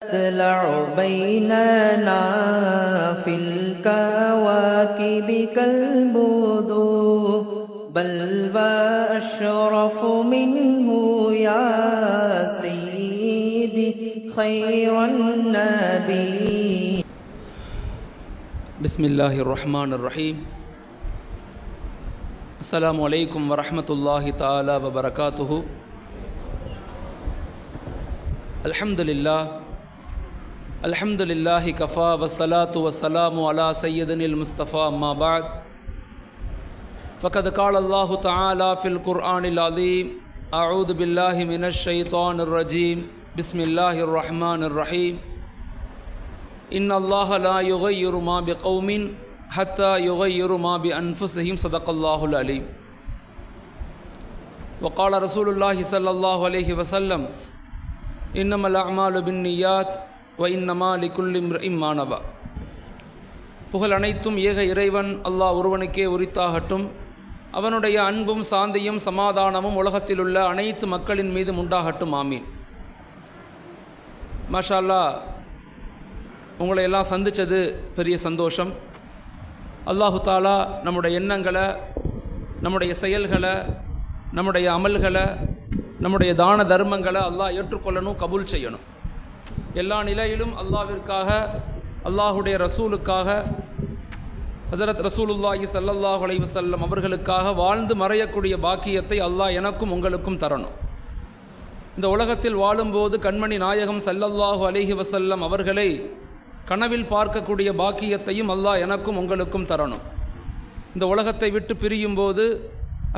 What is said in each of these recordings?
تطلع بيننا في الكواكب كالبدور بل وأشرف منه يا سيدي خير النبي. بسم الله الرحمن الرحيم. السلام عليكم ورحمة الله تعالى وبركاته. الحمد لله كفى والصلاة والسلام على سيدنا المصطفى أما بعد فقد قال الله تعالى في القرآن العظيم أعوذ بالله من الشيطان الرجيم بسم الله الرحمن الرحيم إن الله لا يغير ما بقوم حتى يغير ما بأنفسهم صدق الله العليم. وقال رسول الله صلى الله عليه وسلم إنما الأعمال بالنيات وإنما لكل امرئ ما نوى. புகழ் அனைத்தும் ஏக இறைவன் அல்லாஹ் ஒருவனுக்கே உரித்தாகட்டும். அவனுடைய அன்பும் சாந்தியும் சமாதானமும் உலகத்திலுள்ள அனைத்து மக்களின் மீதும் உண்டாகட்டும். ஆமீன். மாஷா அல்லாஹ், உங்களை எல்லாம் சந்தித்தது பெரிய சந்தோஷம். அல்லாஹு தாலா நம்முடைய எண்ணங்களை, நம்முடைய செயல்களை, நம்முடைய அமல்களை, நம்முடைய தான தர்மங்களை அல்லாஹ் ஏற்றுக்கொள்ளணும், கபூல் செய்யணும். எல்லா நிலையிலும் அல்லாஹ்விற்காக, அல்லாஹுடைய ரசூலுக்காக, ஹஸரத் ரசூலுல்லாஹி ஸல்லல்லாஹு அலைஹி வஸல்லம் அவர்களுக்காக வாழ்ந்து மறையக்கூடிய பாக்கியத்தை அல்லாஹ் எனக்கும் உங்களுக்கும் தரணும். இந்த உலகத்தில் வாழும்போது கண்மணி நாயகம் ஸல்லல்லாஹு அலைஹி வஸல்லம் அவர்களை கனவில் பார்க்கக்கூடிய பாக்கியத்தையும் அல்லாஹ் எனக்கும் உங்களுக்கும் தரணும். இந்த உலகத்தை விட்டு பிரியும் போது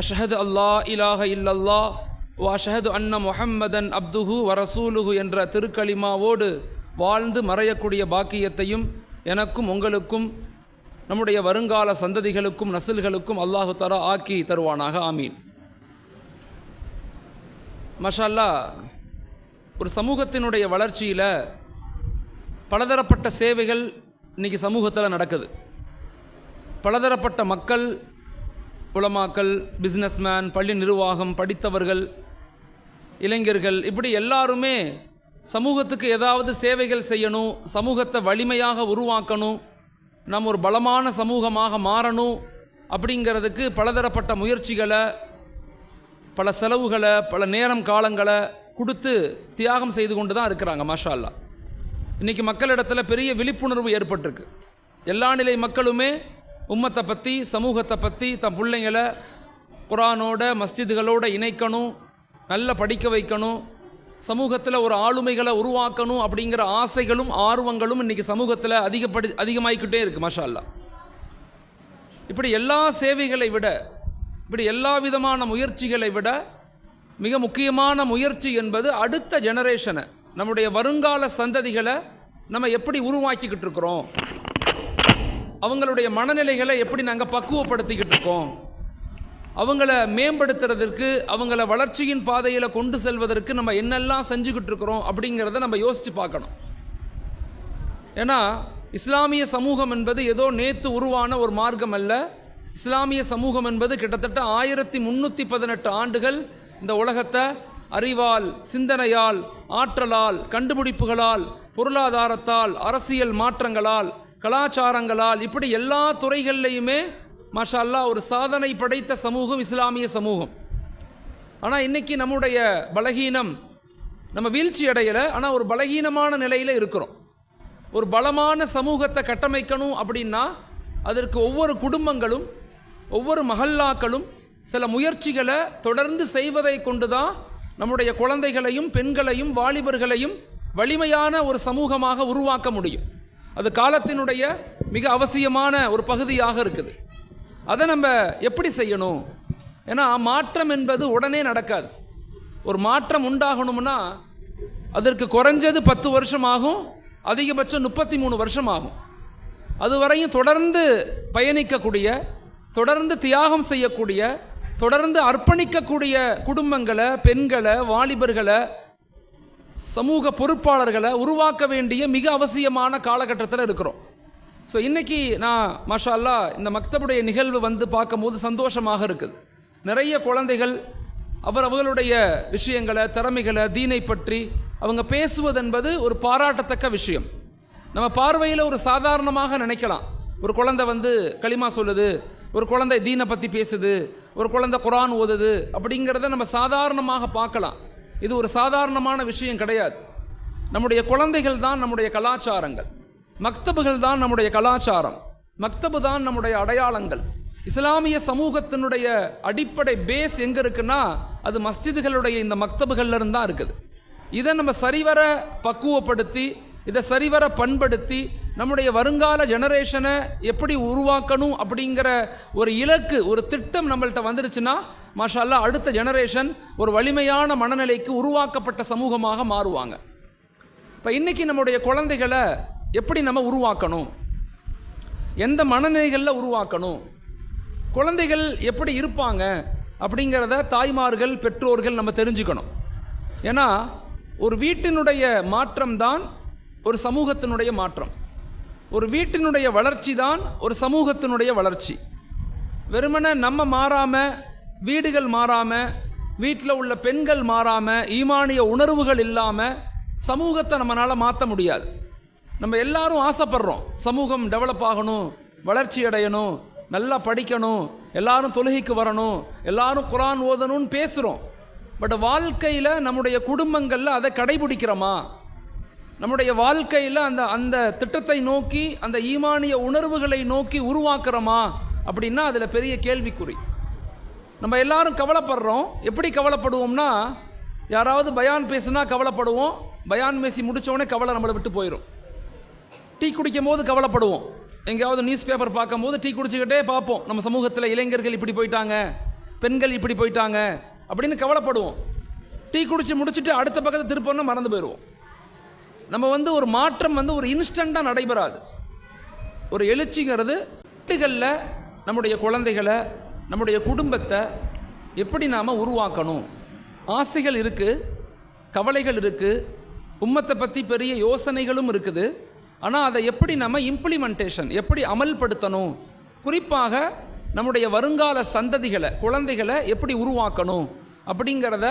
அஷ்ஹது அல்லா இலாஹ இல்லல்லாஹ் வ அஷ்ஹது அன்ன முஹம்மதன் அப்துஹு வ ரசூலுஹு என்ற திருக்கலிமாவோடு வாழ்ந்து மறையக்கூடிய பாக்கியத்தையும் எனக்கும் உங்களுக்கும் நம்முடைய வருங்கால சந்ததிகளுக்கும் நஸ்ல்களுக்கும் அல்லாஹு தஆலா ஆக்கி தருவானாக. ஆமீன். மாஷா அல்லாஹ், ஒரு சமூகத்தினுடைய வளர்ச்சியில் பலதரப்பட்ட சேவைகள் இன்றைக்கி சமூகத்தில் நடக்குது. பலதரப்பட்ட மக்கள், உலமாக்கள், பிஸ்னஸ்மேன், பள்ளி நிர்வாகம், படித்தவர்கள், இளைஞர்கள், இப்படி எல்லாருமே சமூகத்துக்கு ஏதாவது சேவைகள் செய்யணும், சமூகத்தை வலிமையாக உருவாக்கணும், நம்ம ஒரு பலமான சமூகமாக மாறணும் அப்படிங்கிறதுக்கு பலதரப்பட்ட முயற்சிகளை, பல செலவுகளை, பல நேரம் காலங்களை கொடுத்து தியாகம் செய்து கொண்டு தான் இருக்கிறாங்க. மாஷா அல்லாஹ், இன்றைக்கி மக்களிடத்தில் பெரிய விழிப்புணர்வு ஏற்பட்டிருக்கு. எல்லா நிலை மக்களுமே உம்மத்தை பற்றி, சமூகத்தை பற்றி, தன் பிள்ளைங்களை குர்ஆனோட மஸ்ஜிதுகளோடு இணைக்கணும், நல்ல படிக்க வைக்கணும், சமூகத்தில் ஒரு ஆளுமைகளை உருவாக்கணும் அப்படிங்கிற ஆசைகளும் ஆர்வங்களும் இன்றைக்கி சமூகத்தில் அதிகமாகிக்கிட்டே இருக்குது. மாஷா அல்லாஹ், இப்படி எல்லா சேவைகளை விட, இப்படி எல்லா விதமான முயற்சிகளை விட மிக முக்கியமான முயற்சி என்பது அடுத்த ஜெனரேஷனை, நம்முடைய வருங்கால சந்ததிகளை நம்ம எப்படி உருவாக்கிக்கிட்டு இருக்கிறோம், அவங்களுடைய மனநிலைகளை எப்படி நாங்கள் பக்குவப்படுத்திக்கிட்டு இருக்கோம், அவங்கள மேம்படுத்துறதற்கு, அவங்கள வளர்ச்சியின் பாதையில் கொண்டு செல்வதற்கு நம்ம என்னெல்லாம் செஞ்சுக்கிட்டு இருக்கிறோம் அப்படிங்கிறத நம்ம யோசித்து பார்க்கணும். ஏன்னா இஸ்லாமிய சமூகம் என்பது ஏதோ நேற்று உருவான ஒரு மார்க்கம் அல்ல. இஸ்லாமிய சமூகம் என்பது கிட்டத்தட்ட 1318 ஆண்டுகள் இந்த உலகத்தை அறிவால், சிந்தனையால், ஆற்றலால், கண்டுபிடிப்புகளால், பொருளாதாரத்தால், அரசியல் மாற்றங்களால், கலாச்சாரங்களால், இப்படி எல்லா துறைகள்லையுமே மாஷா அல்லாஹ் ஒரு சாதனை படைத்த சமூகம் இஸ்லாமிய சமூகம். ஆனால் இன்றைக்கி நம்முடைய பலகீனம், நம்ம வீழ்ச்சி அடையலை, ஆனால் ஒரு பலகீனமான நிலையில் இருக்கிறோம். ஒரு பலமான சமூகத்தை கட்டமைக்கணும் அப்படின்னா அதற்கு ஒவ்வொரு குடும்பங்களும், ஒவ்வொரு மஹல்லாக்களும் சில முயற்சிகளை தொடர்ந்து செய்வதை கொண்டு தான் நம்முடைய குழந்தைகளையும், பெண்களையும், வாலிபர்களையும் வலிமையான ஒரு சமூகமாக உருவாக்க முடியும். அது காலத்தினுடைய மிக அவசியமான ஒரு பகுதியாக இருக்குது. அதை நம்ம எப்படி செய்யணும்? ஏன்னா மாற்றம் என்பது உடனே நடக்காது. ஒரு மாற்றம் உண்டாகணும்னா அதற்கு குறைஞ்சது 10 வருஷம் ஆகும், அதிகபட்சம் 33 வருஷம் ஆகும். அதுவரையும் தொடர்ந்து பயணிக்கக்கூடிய, தொடர்ந்து தியாகம் செய்யக்கூடிய, தொடர்ந்து அர்ப்பணிக்கக்கூடிய குடும்பங்களை, பெண்களை, வாலிபர்களை, சமூக பொறுப்பாளர்களை உருவாக்க வேண்டிய மிக அவசியமான காலகட்டத்தில் இருக்கிறோம். ஸோ இன்றைக்கி நான் மாஷா அல்லாஹ் இந்த மக்தபுடைய நிகழ்வு வந்து பார்க்கும்போது சந்தோஷமாக இருக்குது. நிறைய குழந்தைகள் அவர்களுடைய விஷயங்களை, திறமைகளை, தீனை பற்றி, அவங்க பேசுவது என்பது ஒரு பாராட்டத்தக்க விஷயம். நம்ம பார்வையில் ஒரு சாதாரணமாக நினைக்கலாம். ஒரு குழந்தை களிமா சொல்லுது, ஒரு குழந்தை தீனை பற்றி பேசுது, ஒரு குழந்தை குர்ஆன் ஓதுது, அப்படிங்கிறத நம்ம சாதாரணமாக பார்க்கலாம். இது ஒரு சாதாரணமான விஷயம் கிடையாது. நம்முடைய குழந்தைகள் தான் நம்முடைய கலாச்சாரங்கள், மக்தபுகள் தான் நம்முடைய கலாச்சாரம், மக்தபு தான் நம்முடைய அடையாளங்கள். இஸ்லாமிய சமூகத்தினுடைய அடிப்படை பேஸ் எங்கே இருக்குன்னா அது மஸ்ஜிதுகளுடைய இந்த மக்தபுகள்ல இருந்து தான் இருக்குது. இதை நம்ம சரிவர பக்குவப்படுத்தி, இதை சரிவர பண்படுத்தி நம்முடைய வருங்கால ஜெனரேஷனை எப்படி உருவாக்கணும் அப்படிங்கிற ஒரு இலக்கு, ஒரு திட்டம் நம்மள்கிட்ட வந்துருச்சுன்னா மாஷா அல்லாஹ் அடுத்த ஜெனரேஷன் ஒரு வலிமையான மனநிலைக்கு உருவாக்கப்பட்ட சமூகமாக மாறுவாங்க. இப்போ இன்னைக்கு நம்முடைய குழந்தைகளை எப்படி நம்ம உருவாக்கணும், எந்த மனநிலைகளில் உருவாக்கணும், குழந்தைகள் எப்படி இருப்பாங்க அப்படிங்கிறத தாய்மார்கள் பெற்றோர்கள் நம்ம தெரிஞ்சுக்கணும். ஏன்னா ஒரு வீட்டினுடைய மாற்றம் தான் ஒரு சமூகத்தினுடைய மாற்றம், ஒரு வீட்டினுடைய வளர்ச்சி தான் ஒரு சமூகத்தினுடைய வளர்ச்சி. வெறுமனே நம்ம மாறாமல், வீடுகள் மாறாமல், வீட்டில் உள்ள பெண்கள் மாறாமல், ஈமானிய உணர்வுகள் இல்லாமல் சமூகத்தை நம்மளால் மாற்ற முடியாது. நம்ம எல்லாரும் ஆசைப்படுறோம் சமூகம் டெவலப் ஆகணும், வளர்ச்சி அடையணும், நல்லா படிக்கணும், எல்லாரும் தொழுகைக்கு வரணும், எல்லாரும் குர்ஆன் ஓதணும்னு பேசுகிறோம். பட் வாழ்க்கையில் நம்முடைய குடும்பங்களில் அதை கடைபிடிக்கிறோமா? நம்முடைய வாழ்க்கையில் அந்த திட்டத்தை நோக்கி, அந்த ஈமானிய உணர்வுகளை நோக்கி உருவாக்குறோமா அப்படின்னா அதில் பெரிய கேள்விக்குறி. நம்ம எல்லாரும் கவலைப்படுறோம். எப்படி கவலைப்படுவோம்னா, யாராவது பயான் பேசுனா கவலைப்படுவோம், பயான் பேசி முடித்தோடனே கவலை நம்மளை விட்டு போயிடும். டீ குடிக்கும் போது கவலைப்படுவோம், எங்கேயாவது நியூஸ் பேப்பர் பார்க்கும்போது டீ குடிச்சுக்கிட்டே பார்ப்போம், நம்ம சமூகத்தில் இளைஞர்கள் இப்படி போயிட்டாங்க, பெண்கள் இப்படி போயிட்டாங்க அப்படின்னு கவலைப்படுவோம். டீ குடிச்சு முடிச்சுட்டு அடுத்த பக்கத்தை திருப்போம்னா மறந்து போயிடுவோம். நம்ம ஒரு மாற்றம் ஒரு இன்ஸ்டண்ட்டாக நடைபெறாது. ஒரு எழுச்சிங்கிறது வீடுகளில் நம்முடைய குழந்தைகளை, நம்முடைய குடும்பத்தை எப்படி நாம் உருவாக்கணும். ஆசைகள் இருக்குது, கவலைகள் இருக்குது, உம்மத்தை பற்றி பெரிய யோசனைகளும் இருக்குது. ஆனால் அதை எப்படி நம்ம இம்ப்ளிமெண்டேஷன், எப்படி அமல்படுத்தணும், குறிப்பாக நம்முடைய வருங்கால சந்ததிகளை, குழந்தைகளை எப்படி உருவாக்கணும் அப்படிங்கிறத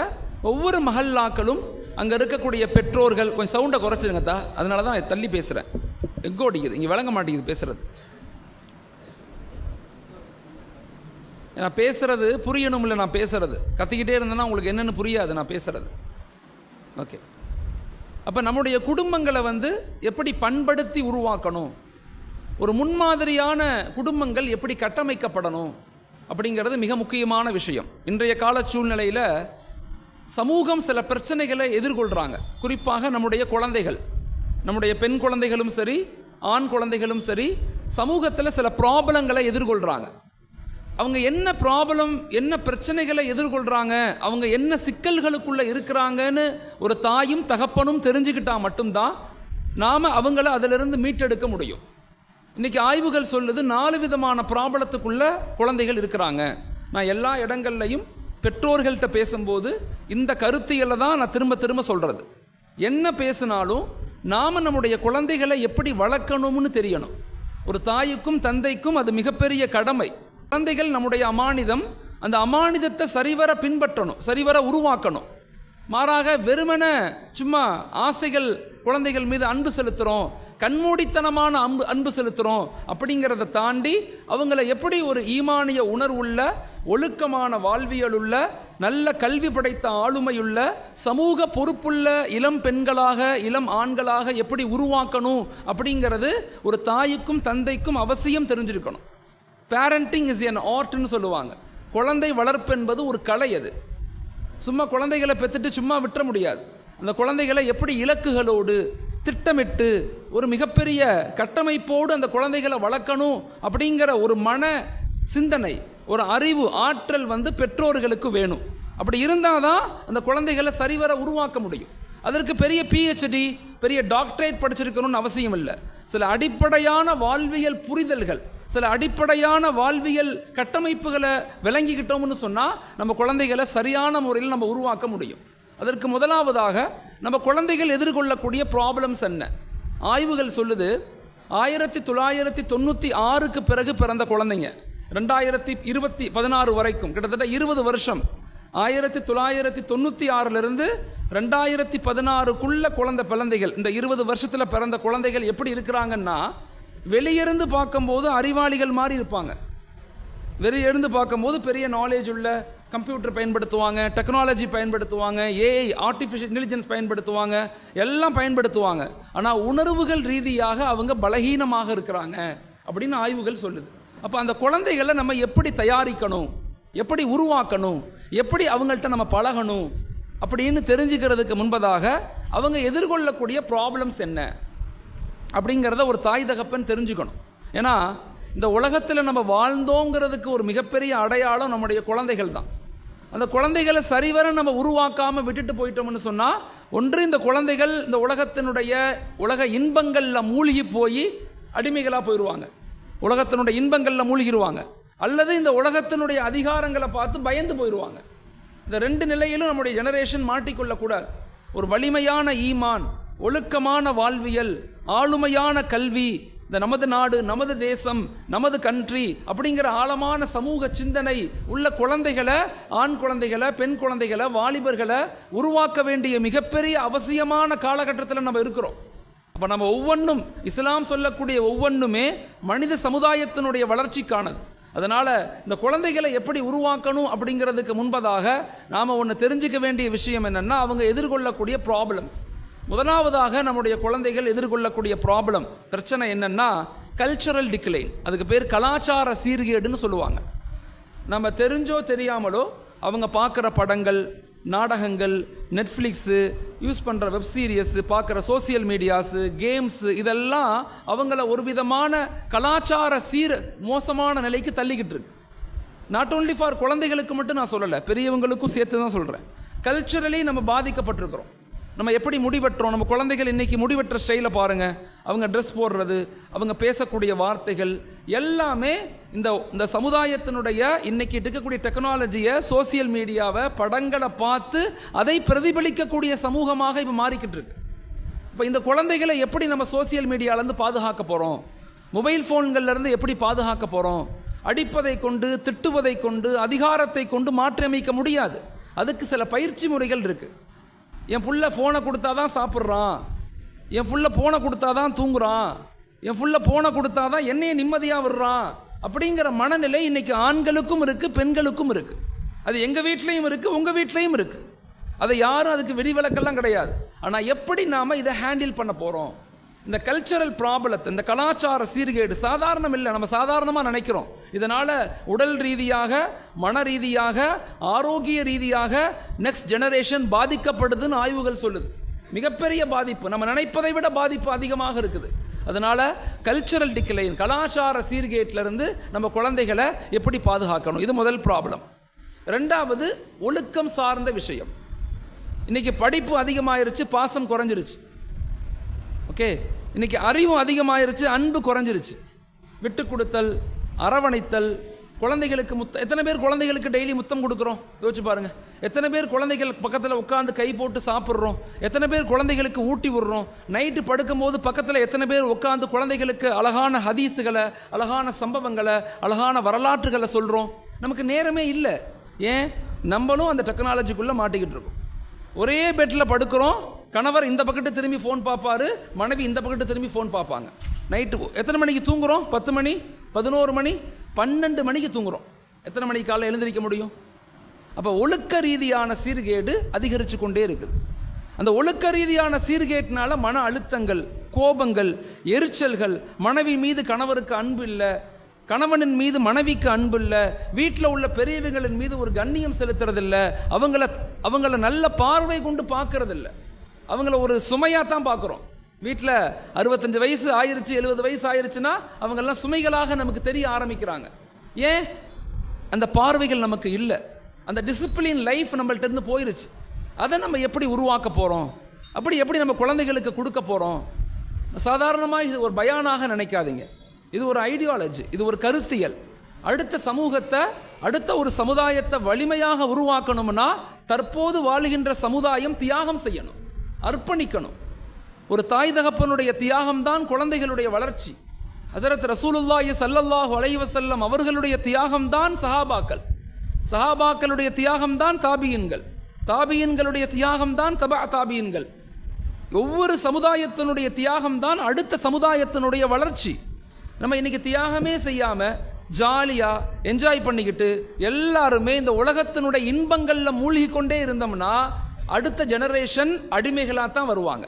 ஒவ்வொரு மஹல்லாக்களும், அங்கே இருக்கக்கூடிய பெற்றோர்கள், கொஞ்சம் சவுண்டை குறைச்சிருங்கத்தா, அதனால தான் நான் தள்ளி பேசுகிறேன், எக்கோ அடிக்குது, இங்கே விளங்க மாட்டேங்குது பேசுகிறது. நான் பேசுகிறது புரியணும் இல்லை, நான் பேசுகிறது கத்திக்கிட்டே இருந்தேன்னா உங்களுக்கு என்னென்னு புரியாது நான் பேசுகிறது. ஓகே, அப்போ நம்முடைய குடும்பங்களை எப்படி பண்படுத்தி உருவாக்கணும், ஒரு முன்மாதிரியான குடும்பங்கள் எப்படி கட்டமைக்கப்படணும் அப்படிங்கிறது மிக முக்கியமான விஷயம். இன்றைய கால சூழ்நிலையில் சமூகம் சில பிரச்சனைகளை எதிர்கொள்கிறாங்க. குறிப்பாக நம்முடைய குழந்தைகள், நம்முடைய பெண் குழந்தைகளும் சரி, ஆண் குழந்தைகளும் சரி, சமூகத்தில் சில ப்ராப்ளங்களை எதிர்கொள்கிறாங்க. அவங்க என்ன ப்ராப்ளம், என்ன பிரச்சனைகளை எதிர்கொள்கிறாங்க, அவங்க என்ன சிக்கல்களுக்குள்ளே இருக்கிறாங்கன்னு ஒரு தாயும் தகப்பனும் தெரிஞ்சுக்கிட்டால் மட்டும்தான் நாம் அவங்கள அதிலிருந்து மீட்டெடுக்க முடியும். இன்றைக்கி ஆய்வுகள் சொல்லுது 4 விதமான ப்ராப்ளத்துக்குள்ளே குழந்தைகள் இருக்கிறாங்க. நான் எல்லா இடங்கள்லையும் பெற்றோர்கள்ட்ட பேசும்போது இந்த கருத்தியலை தான் நான் திரும்ப திரும்ப சொல்கிறது. என்ன பேசினாலும் நாம் நம்முடைய குழந்தைகளை எப்படி வளர்க்கணும்னு தெரியணும். ஒரு தாய்க்கும் தந்தைக்கும் அது மிகப்பெரிய கடமை. குழந்தைகள் நம்முடைய அமானிதம், அந்த அமானிதத்தை சரிவர பின்பற்றணும், சரிவர உருவாக்கணும். மாறாக வெறுமன சும்மா ஆசைகள், குழந்தைகள் மீது அன்பு செலுத்துகிறோம், கண்மூடித்தனமான அன்பு செலுத்துகிறோம் அப்படிங்கிறத தாண்டி அவங்கள எப்படி ஒரு ஈமானிய உணர்வுள்ள, ஒழுக்கமான வாழ்வியலுள்ள, நல்ல கல்வி படைத்த ஆளுமையுள்ள, சமூக பொறுப்புள்ள இளம் பெண்களாக, இளம் ஆண்களாக எப்படி உருவாக்கணும் அப்படிங்கிறது ஒரு தாய்க்கும் தந்தைக்கும் அவசியம் தெரிஞ்சிருக்கணும். பேரண்டிங் இஸ் என் ஆர்ட்னு சொல்லுவாங்க. குழந்தை வளர்ப்பு என்பது ஒரு கலை. அது சும்மா குழந்தைகளை பெற்றுட்டு சும்மா விட்டுற முடியாது. அந்த குழந்தைகளை எப்படி இலக்குகளோடு திட்டமிட்டு ஒரு மிகப்பெரிய கட்டமைப்போடு அந்த குழந்தைகளை வளர்க்கணும் அப்படிங்கிற ஒரு மன சிந்தனை, ஒரு அறிவு, ஆற்றல் பெற்றோர்களுக்கு வேணும். அப்படி இருந்தால் தான் அந்த குழந்தைகளை சரிவர உருவாக்க முடியும். அதற்கு பெரிய பிஹெச்டி, பெரிய டாக்டரேட் படிச்சிருக்கணும்னு அவசியம் இல்லை. சில அடிப்படையான வாழ்வியல் புரிதல்கள், சில அடிப்படையான வாழ்வியல் கட்டமைப்புகளை விளங்கிக்கிட்டோம்னு சொன்னால் நம்ம குழந்தைகளை சரியான முறையில் நம்ம உருவாக்க முடியும். அதற்கு முதலாவதாக நம்ம குழந்தைகள் எதிர்கொள்ளக்கூடிய ப்ராப்ளம்ஸ் என்ன? ஆய்வுகள் சொல்லுது 1996க்கு பிறகு பிறந்த குழந்தைங்க 2016 வரைக்கும் கிட்டத்தட்ட 20 வருஷம் 1996 2016 குழந்தைகள், இந்த 20 வருஷத்தில் பிறந்த குழந்தைகள் எப்படி இருக்கிறாங்கன்னா, வெளியிருந்து பார்க்கும்போது அறிவாளிகள் மாதிரி இருப்பாங்க. வெளியிருந்து பார்க்கும்போது பெரிய நாலேஜ் உள்ள, கம்ப்யூட்டர் பயன்படுத்துவாங்க, டெக்னாலஜி பயன்படுத்துவாங்க, ஏஐ ஆர்டிஃபிஷியல் இன்டெலிஜென்ஸ் பயன்படுத்துவாங்க, எல்லாம் பயன்படுத்துவாங்க. ஆனால் உணர்வுகள் ரீதியாக அவங்க பலகீனமாக இருக்கிறாங்க அப்படின்னு ஆய்வுகள் சொல்லுது. அப்போ அந்த குழந்தைகளை நம்ம எப்படி தயாரிக்கணும், எப்படி உருவாக்கணும், எப்படி அவங்கள்ட்ட நம்ம பழகணும் அப்படின்னு தெரிஞ்சுக்கிறதுக்கு முன்பதாக அவங்க எதிர்கொள்ளக்கூடிய ப்ராப்ளம்ஸ் என்ன அப்படிங்கிறத ஒரு தாய் தகப்பன் தெரிஞ்சுக்கணும். ஏன்னா இந்த உலகத்தில் நம்ம வாழ்ந்தோங்கிறதுக்கு ஒரு மிகப்பெரிய அடையாளம் நம்முடைய குழந்தைகள் தான். அந்த குழந்தைகளை சரிவர நம்ம உருவாக்காமல் விட்டுட்டு போயிட்டோம்னு சொன்னால், ஒன்று இந்த குழந்தைகள் இந்த உலக இன்பங்களில் மூழ்கி போய் அடிமைகளாக போயிடுவாங்க, உலகத்தினுடைய இன்பங்களில் மூழ்கிடுவாங்க, அல்லது இந்த உலகத்தினுடைய அதிகாரங்களை பார்த்து பயந்து போயிடுவாங்க. இந்த ரெண்டு நிலையிலும் நம்முடைய ஜெனரேஷன் மாட்டிக்கொள்ளக்கூடாது. ஒரு வலிமையான ஈமான், ஒழுக்கமான வாழ்வியல், ஆளுமையான கல்வி, இந்த நமது நாடு, நமது தேசம், நமது கண்ட்ரி அப்படிங்கிற ஆழமான சமூக சிந்தனை உள்ள குழந்தைகளை, ஆண் குழந்தைகளை, பெண் குழந்தைகளை, வாலிபர்களை உருவாக்க வேண்டிய மிகப்பெரிய அவசியமான காலகட்டத்தில் நம்ம இருக்கிறோம். அப்போ நம்ம ஒவ்வொன்றும், இஸ்லாம் சொல்லக்கூடிய ஒவ்வொன்றுமே மனித சமுதாயத்தினுடைய வளர்ச்சிக்கானது. அதனால் இந்த குழந்தைகளை எப்படி உருவாக்கணும் அப்படிங்கிறதுக்கு முன்பதாக நாம் ஒன்று தெரிஞ்சுக்க வேண்டிய விஷயம் என்னென்னா, அவங்க எதிர்கொள்ளக்கூடிய ப்ராப்ளம்ஸ். முதலாவதாக நம்முடைய குழந்தைகள் எதிர்கொள்ளக்கூடிய பிரச்சனை என்னென்னா கல்ச்சரல் டிக்ளைன். அதுக்கு பேர் கலாச்சார சீர்கேடுன்னு சொல்லுவாங்க. நம்ம தெரிஞ்சோ தெரியாமலோ அவங்க பார்க்குற படங்கள், நாடகங்கள், நெட்ஃப்ளிக்ஸு, யூஸ் பண்ணுற வெப் சீரியஸு, பார்க்குற சோசியல் மீடியாஸு, கேம்ஸு, இதெல்லாம் அவங்கள ஒரு விதமான கலாச்சார மோசமான நிலைக்கு தள்ளிக்கிட்டு இருக்கு. நாட் ஓன்லி ஃபார் குழந்தைகளுக்கு மட்டும் நான் சொல்லலை, பெரியவங்களுக்கும் சேர்த்து தான் சொல்கிறேன். கல்ச்சரலி நம்ம பாதிக்கப்பட்டிருக்கிறோம். நம்ம எப்படி முடிவெட்டுறோம், நம்ம குழந்தைகள் இன்றைக்கி முடிவெட்டுற ஸ்டைலை பாருங்கள். அவங்க ட்ரெஸ் போடுறது, அவங்க பேசக்கூடிய வார்த்தைகள் எல்லாமே இந்த சமுதாயத்தினுடைய இன்றைக்கி இருக்கக்கூடிய டெக்னாலஜியை, சோசியல் மீடியாவை, படங்களை பார்த்து அதை பிரதிபலிக்கக்கூடிய சமூகமாக இப்போ மாறிக்கிட்டு இருக்கு. இப்போ இந்த குழந்தைகளை எப்படி நம்ம சோசியல் மீடியாவிலேருந்து பாதுகாக்க போகிறோம், மொபைல் ஃபோன்கள்லேருந்து எப்படி பாதுகாக்க போகிறோம்? அடிப்பதை கொண்டு, திட்டுவதை கொண்டு, அதிகாரத்தை கொண்டு மாற்றியமைக்க முடியாது. அதுக்கு சில பயிற்சி முறைகள் இருக்குது. என் புள்ள ஃபோனை கொடுத்தா தான் சாப்பிட்றான், என் புள்ள ஃபோனை கொடுத்தா தான் தூங்குறான், என் புள்ள ஃபோனை கொடுத்தா தான் என்னையே நிம்மதியாக விடுறான் அப்படிங்கிற மனநிலை இன்றைக்கி ஆண்களுக்கும் இருக்குது, பெண்களுக்கும் இருக்குது. அது எங்கள் வீட்லேயும் இருக்குது, உங்கள் வீட்லேயும் இருக்குது. அதை யாரும் அதுக்கு விதிவிலக்கெல்லாம் கிடையாது. ஆனால் எப்படி நாம் இதை ஹேண்டில் பண்ண போகிறோம்? இந்த கல்ச்சரல் ப்ராப்ளத்தை, இந்த கலாச்சார சீர்கேடு சாதாரணம் இல்லை, நம்ம சாதாரணமாக நினைக்கிறோம். இதனால் உடல் ரீதியாக, மன ரீதியாக, ஆரோக்கிய ரீதியாக நெக்ஸ்ட் ஜெனரேஷன் பாதிக்கப்படுதுன்னு ஆய்வுகள் சொல்லுது. மிகப்பெரிய பாதிப்பு, நம்ம நினைப்பதை விட பாதிப்பு அதிகமாக இருக்குது. அதனால் கல்ச்சரல் டிக்ளைன், கலாச்சார சீர்கேட்டிலிருந்து நம்ம குழந்தைகளை எப்படி பாதுகாக்கணும், இது முதல் ப்ராப்ளம். ரெண்டாவது ஒழுக்கம் சார்ந்த விஷயம். இன்றைக்கி படிப்பு அதிகமாயிருச்சு, பாசம் குறைஞ்சிருச்சு. ஓகே, இன்றைக்கி அறிவும் அதிகமாயிருச்சு, அன்பு குறைஞ்சிருச்சு. விட்டு கொடுத்தல், அரவணைத்தல், குழந்தைகளுக்கு எத்தனை பேர் குழந்தைகளுக்கு டெய்லி முத்தம் கொடுக்குறோம் யோசிச்சு பாருங்கள். எத்தனை பேர் குழந்தைகள் பக்கத்தில் உட்காந்து கை போட்டு சாப்பிட்றோம், எத்தனை பேர் குழந்தைகளுக்கு ஊட்டி விடுறோம். நைட்டு படுக்கும்போது பக்கத்தில் எத்தனை பேர் உட்காந்து குழந்தைகளுக்கு அழகான ஹதீஸுகளை, அழகான சம்பவங்களை, அழகான வரலாற்றுகளை சொல்கிறோம். நமக்கு நேரமே இல்லை. ஏன்? நம்மளும் அந்த டெக்னாலஜிக்குள்ளே மாட்டிக்கிட்டு இருக்கோம். ஒரே பெட்டில் படுக்கிறோம், கணவர் இந்த பக்கத்து திரும்பி ஃபோன் பார்ப்பாரு, மனைவி இந்த பக்கத்து திரும்பி ஃபோன் பார்ப்பாங்க. நைட்டு எத்தனை மணிக்கு தூங்குகிறோம்? 10 மணி, 11 மணி, 12 மணிக்கு தூங்குகிறோம். எத்தனை மணிக்கு காலையில் எழுந்திருக்க முடியும்? அப்போ ஒழுக்க ரீதியான சீர்கேடு அதிகரித்து கொண்டே இருக்குது. அந்த ஒழுக்க ரீதியான சீர்கேட்டினால மன அழுத்தங்கள், கோபங்கள், எரிச்சல்கள், மனைவி மீது கணவருக்கு அன்பு இல்லை, கணவனின் மீது மனைவிக்கு அன்பு இல்லை, வீட்டில் உள்ள பெரியவர்களின் மீது ஒரு கண்ணியம் செலுத்துறதில்ல, அவங்கள நல்ல பார்வை கொண்டு பார்க்கறதில்ல, அவங்கள ஒரு சுமையாக தான் பார்க்குறோம். வீட்டில் 65 வயசு ஆயிருச்சு, 70 வயசு ஆயிருச்சுன்னா அவங்கெல்லாம் சுமைகளாக நமக்கு தெரிய ஆரம்பிக்கிறாங்க. ஏன்? அந்த பார்வைகள் நமக்கு இல்லை, அந்த டிசிப்ளின் லைஃப் நம்மள்ட்ட இருந்து போயிருச்சு. அதை நம்ம எப்படி உருவாக்க போகிறோம், எப்படி நம்ம குழந்தைகளுக்கு கொடுக்க போகிறோம்? சாதாரணமாக இது ஒரு பயானாக நினைக்காதீங்க. இது ஒரு ஐடியாலஜி, இது ஒரு கருத்தியல். அடுத்த சமூகத்தை, அடுத்த ஒரு சமுதாயத்தை வலிமையாக உருவாக்கணும்னா தற்போது வாழுகின்ற சமுதாயம் தியாகம் செய்யணும், அர்ப்பணிக்கணும். ஒரு தாய் தகப்பனுடைய தியாகம்தான் குழந்தைகளுடைய வளர்ச்சி. ஹஸரத் ரசூலுல்லாஹி ஸல்லல்லாஹு அலைஹி வஸல்லம் அவர்களுடைய தியாகம்தான் சஹாபாக்கள். சஹாபாக்களுடைய தியாகம்தான் தாபியின்கள், தாபியின்களுடைய தியாகம்தான் தபா தாபியின்கள். ஒவ்வொரு சமுதாயத்தினுடைய தியாகம்தான் அடுத்த சமுதாயத்தினுடைய வளர்ச்சி. நம்ம இன்னைக்கு தியாகமே செய்யாம ஜாலியா என்ஜாய் பண்ணிக்கிட்டு எல்லாருமே இந்த உலகத்தினுடைய இன்பங்கள்ல மூழ்கி கொண்டே இருந்தோம்னா அடுத்த ஜெனரேஷன் அடிமைகளாக தான் வருவாங்க,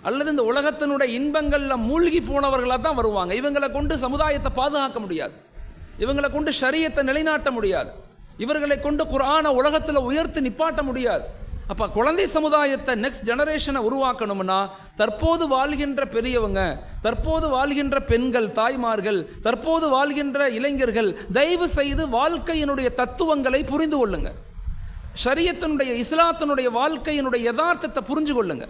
அல்லது இந்த உலகத்தினுடைய இன்பங்கள்ல மூழ்கி போனவர்களாக தான் வருவாங்க. இவங்களை கொண்டு சமுதாயத்தை பாதுகாக்க முடியாது, இவங்களை கொண்டு ஷரியத்தை நிலைநாட்ட முடியாது, இவர்களை கொண்டு குர்ஆனை உலகத்தில் உயர்த்தி நிப்பாட்ட முடியாது. அப்ப குழந்தை சமுதாயத்தை நெக்ஸ்ட் ஜெனரேஷனை உருவாக்கணும்னா தற்போது வாழ்கின்ற பெரியவங்க, தற்போது வாழ்கின்ற பெண்கள், தாய்மார்கள், தற்போது வாழ்கின்ற இளைஞர்கள் தயவு செய்து வாழ்க்கையினுடைய தத்துவங்களை புரிந்து கொள்ளுங்க. ஷரியத்தினுடைய இஸ்லாத்தினுடைய வாழ்க்கையினுடைய யதார்த்தத்தை புரிஞ்சு கொள்ளுங்க.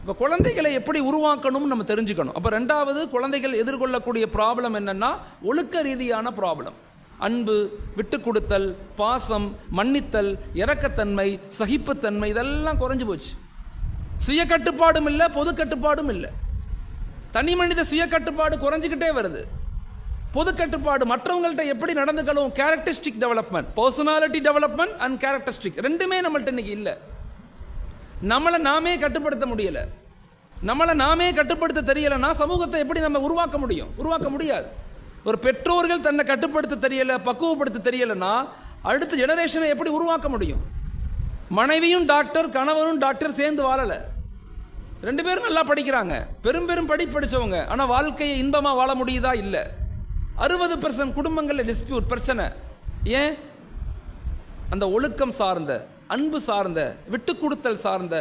இப்போ குழந்தைகளை எப்படி உருவாக்கணும்னு நம்ம தெரிஞ்சுக்கணும். அப்போ ரெண்டாவது, குழந்தைகள் எதிர்கொள்ளக்கூடிய ப்ராப்ளம் என்னன்னா ஒழுக்க ரீதியான ப்ராப்ளம். அன்பு, விட்டு கொடுத்தல், பாசம், மன்னித்தல், இரக்கத்தன்மை, சகிப்புத்தன்மை இதெல்லாம் குறைஞ்சு போச்சு. சுய கட்டுப்பாடும் இல்லை, பொது கட்டுப்பாடும் இல்லை. தனி மனித சுய கட்டுப்பாடு குறைஞ்சிக்கிட்டே வருது. பொது கட்டுப்பாடு, மற்றவங்கள்ட்ட எப்படி நடந்துக்கணும், characteristic development, personality development and characteristic ரெண்டுமே நம்மள்ட்ட இன்னைக்கு இல்லை. நம்மளை நாமே கட்டுப்படுத்த முடியல, நம்மளை நாமே கட்டுப்படுத்த தெரியலைன்னா சமூகத்தை எப்படி நம்ம உருவாக்க முடியும்? உருவாக்க முடியாது. ஒரு பெற்றோர்கள் தன்னை கட்டுப்படுத்த தெரியல, பக்குவப்படுத்த தெரியலைன்னா அடுத்த ஜெனரேஷனை எப்படி உருவாக்க முடியும்? மனைவியும் டாக்டர், கணவனும் டாக்டர் சேர்ந்து வாழலை, ரெண்டு பேரும் நல்லா படிக்கிறாங்க, பெரும் பெரும் படிச்சவங்க, ஆனால் வாழ்க்கையை இன்பமா வாழ முடியுதா? இல்லை. 60% குடும்பங்களில் டிஸ்பியூட், பிரச்சனை. ஏன்? அந்த ஒழுக்கம் சார்ந்த, அன்பு சார்ந்த, விட்டு கொடுத்தல் சார்ந்த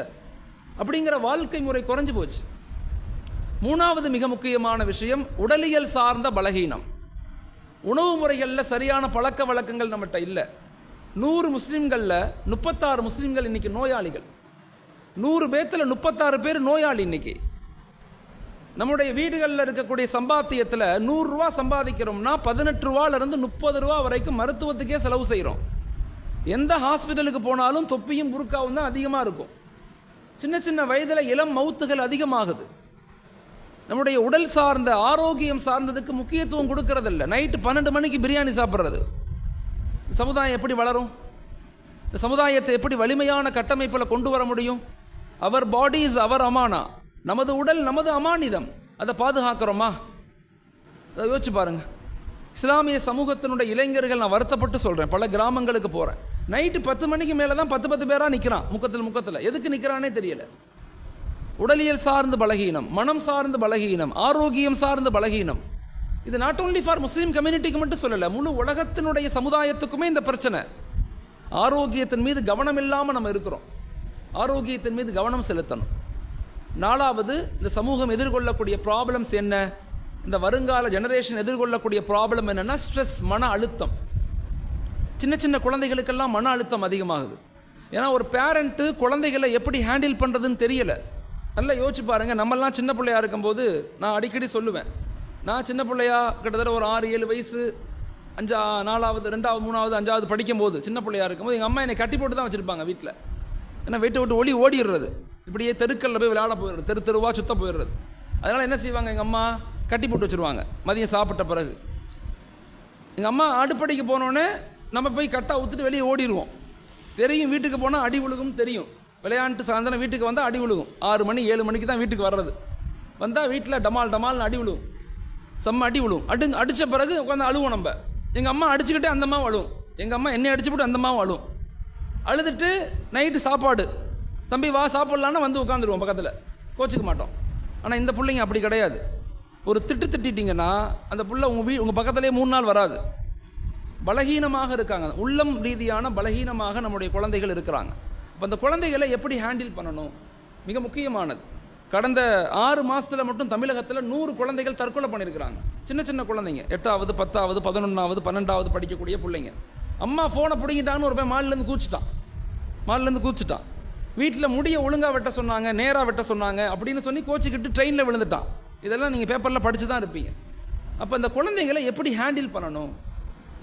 அப்படிங்கிற வாழ்க்கை முறை குறைஞ்சு போச்சு. மூணாவது மிக முக்கியமான விஷயம் உடலியல் சார்ந்த பலகீனம். உணவு முறைகளில் சரியான பழக்க வழக்கங்கள் நம்மகிட்ட இல்லை. 100 முஸ்லீம்களில் 36 முஸ்லீம்கள் இன்னைக்கு நோயாளிகள். 100 பேர்த்தில் 36 பேர் நோயாளி. இன்னைக்கு நம்முடைய வீடுகளில் இருக்கக்கூடிய சம்பாத்தியத்தில் 100 ரூபா சம்பாதிக்கிறோம்னா 18 ரூபாயிலிருந்து 30 ரூபா வரைக்கும் மருத்துவத்துக்கே செலவு செய்கிறோம். எந்த ஹாஸ்பிட்டலுக்கு போனாலும் தொப்பியும் புர்காவும் தான் அதிகமாக இருக்கும். சின்ன சின்ன வயதில் இளம் மவுத்துகள் அதிகமாகுது. நம்முடைய உடல் சார்ந்த ஆரோக்கியம் சார்ந்ததுக்கு முக்கியத்துவம் கொடுக்கறதில்ல. நைட்டு 12 மணிக்கு பிரியாணி சாப்பிட்றது. சமுதாயம் எப்படி வளரும்? இந்த சமுதாயத்தை எப்படி வலிமையான கட்டமைப்பில் கொண்டு வர முடியும்? அவர் பாடி இஸ் அவர் அமானா. நமது உடல் நமது அமானிதம், அதை பாதுகாக்கிறோமா? அதை யோசிச்சு பாருங்க. இஸ்லாமிய சமூகத்தினுடைய இளைஞர்கள், நான் வருத்தப்பட்டு சொல்கிறேன், பல கிராமங்களுக்கு போகிறேன், நைட்டு 10 மணிக்கு மேலே தான் 10 பேராக நிற்கிறான் முக்கத்தில். எதுக்கு நிற்கிறானே தெரியல. உடலியல் சார்ந்த பலகீனம், மனம் சார்ந்த பலகீனம், ஆரோக்கியம் சார்ந்த பலகீனம். இது நாட் ஓன்லி ஃபார் முஸ்லீம் கம்யூனிட்டிக்கு மட்டும் சொல்லலை, முழு உலகத்தினுடைய சமுதாயத்துக்குமே இந்த பிரச்சனை. ஆரோக்கியத்தின் மீது கவனம் இல்லாமல் நம்ம இருக்கிறோம். ஆரோக்கியத்தின் மீது கவனம் செலுத்தணும். நாலாவது, இந்த சமூகம் எதிர்கொள்ளக்கூடிய ப்ராப்ளம்ஸ் என்ன? இந்த வருங்கால ஜெனரேஷன் எதிர்கொள்ளக்கூடிய ப்ராப்ளம் என்னன்னா ஸ்ட்ரெஸ், மன அழுத்தம். சின்ன சின்ன குழந்தைகளுக்கெல்லாம் மன அழுத்தம் அதிகமாகுது. ஏன்னா ஒரு பேரண்ட்டு குழந்தைகளை எப்படி ஹேண்டில் பண்ணுறதுன்னு தெரியல. நல்லா யோசிச்சு பாருங்க. நம்மெல்லாம் சின்ன பிள்ளையா இருக்கும்போது நான் அடிக்கடி சொல்லுவேன், நான் சின்ன பிள்ளையா கிட்டத்தட்ட ஒரு 6-7 வயசு, 4வது 2வது 3வது 5வது படிக்கும்போது, சின்ன பிள்ளையா இருக்கும்போது எங்கள் அம்மா என்னை கட்டி போட்டு தான் வச்சுருப்பாங்க வீட்டில். ஏன்னா வீட்டை விட்டு ஓடிடுறது, இப்படியே தெருக்களில் போய் விளையாட போயிடுறது, தெருவா சுத்த போயிடுறது. அதனால் என்ன செய்வாங்க, எங்கள் அம்மா கட்டி போட்டு வச்சுருவாங்க. மதியம் சாப்பிட்ட பிறகு எங்கள் அம்மா அடுப்படிக்கு போனோடனே நம்ம போய் கட்டா ஊற்றிட்டு வெளியே ஓடிடுவோம். தெரியும் வீட்டுக்கு போனால் அடி விழுகும் தெரியும். விளையாண்டு சாயந்தரம் வீட்டுக்கு வந்தால் அடி விழுகும். 6 மணி 7 மணிக்கு தான் வீட்டுக்கு வர்றது. வந்தால் வீட்டில் டமால்னு அடி விழுவும், செம்ம அடி விழுவும். அடித்த பிறகு உட்காந்து அழுவோம் நம்ம. எங்கள் அம்மா அடிச்சுக்கிட்டே அந்தம்மாவும் அழுவும், எங்கள் அம்மா என்னை அடிச்சுக்கிட்டு அந்தம்மாவும் அழுவும். அழுதுட்டு நைட்டு சாப்பாடு, தம்பி வா சாப்பிட்லான்னு வந்து உட்காந்துருவோம் பக்கத்தில், கோச்சிக்க மாட்டோம். ஆனால் இந்த பிள்ளைங்க அப்படி கிடையாது. ஒரு திட்டிட்டீங்கன்னா அந்த பிள்ளை உங்கள் பக்கத்துலேயே 3 நாள் வராது. பலகீனமாக இருக்காங்க, உள்ளம் ரீதியான பலகீனமாக நம்முடைய குழந்தைகள் இருக்கிறாங்க. அப்போ அந்த குழந்தைகளை எப்படி ஹேண்டில் பண்ணணும் மிக முக்கியமானது. கடந்த 6 மாதத்தில் மட்டும் தமிழகத்தில் 100 குழந்தைகள் தற்கொலை பண்ணியிருக்கிறாங்க. சின்ன சின்ன குழந்தைங்க, 8வது 10வது 11வது 12வது படிக்கக்கூடிய பிள்ளைங்க. அம்மா ஃபோனை பிடிங்கிட்டான்னு ஒரு போய் மாலிலேருந்து கூச்சிட்டான். வீட்டில் முடிய ஒழுங்காக வெட்ட சொன்னாங்க, நேராக வெட்ட சொன்னாங்க அப்படின்னு சொல்லி கோச்சிக்கிட்டு ட்ரெயினில் விழுந்துட்டான். இதெல்லாம் நீங்கள் பேப்பரில் படித்து தான் இருப்பீங்க. அப்போ இந்த குழந்தைகளை எப்படி ஹேண்டில் பண்ணணும்,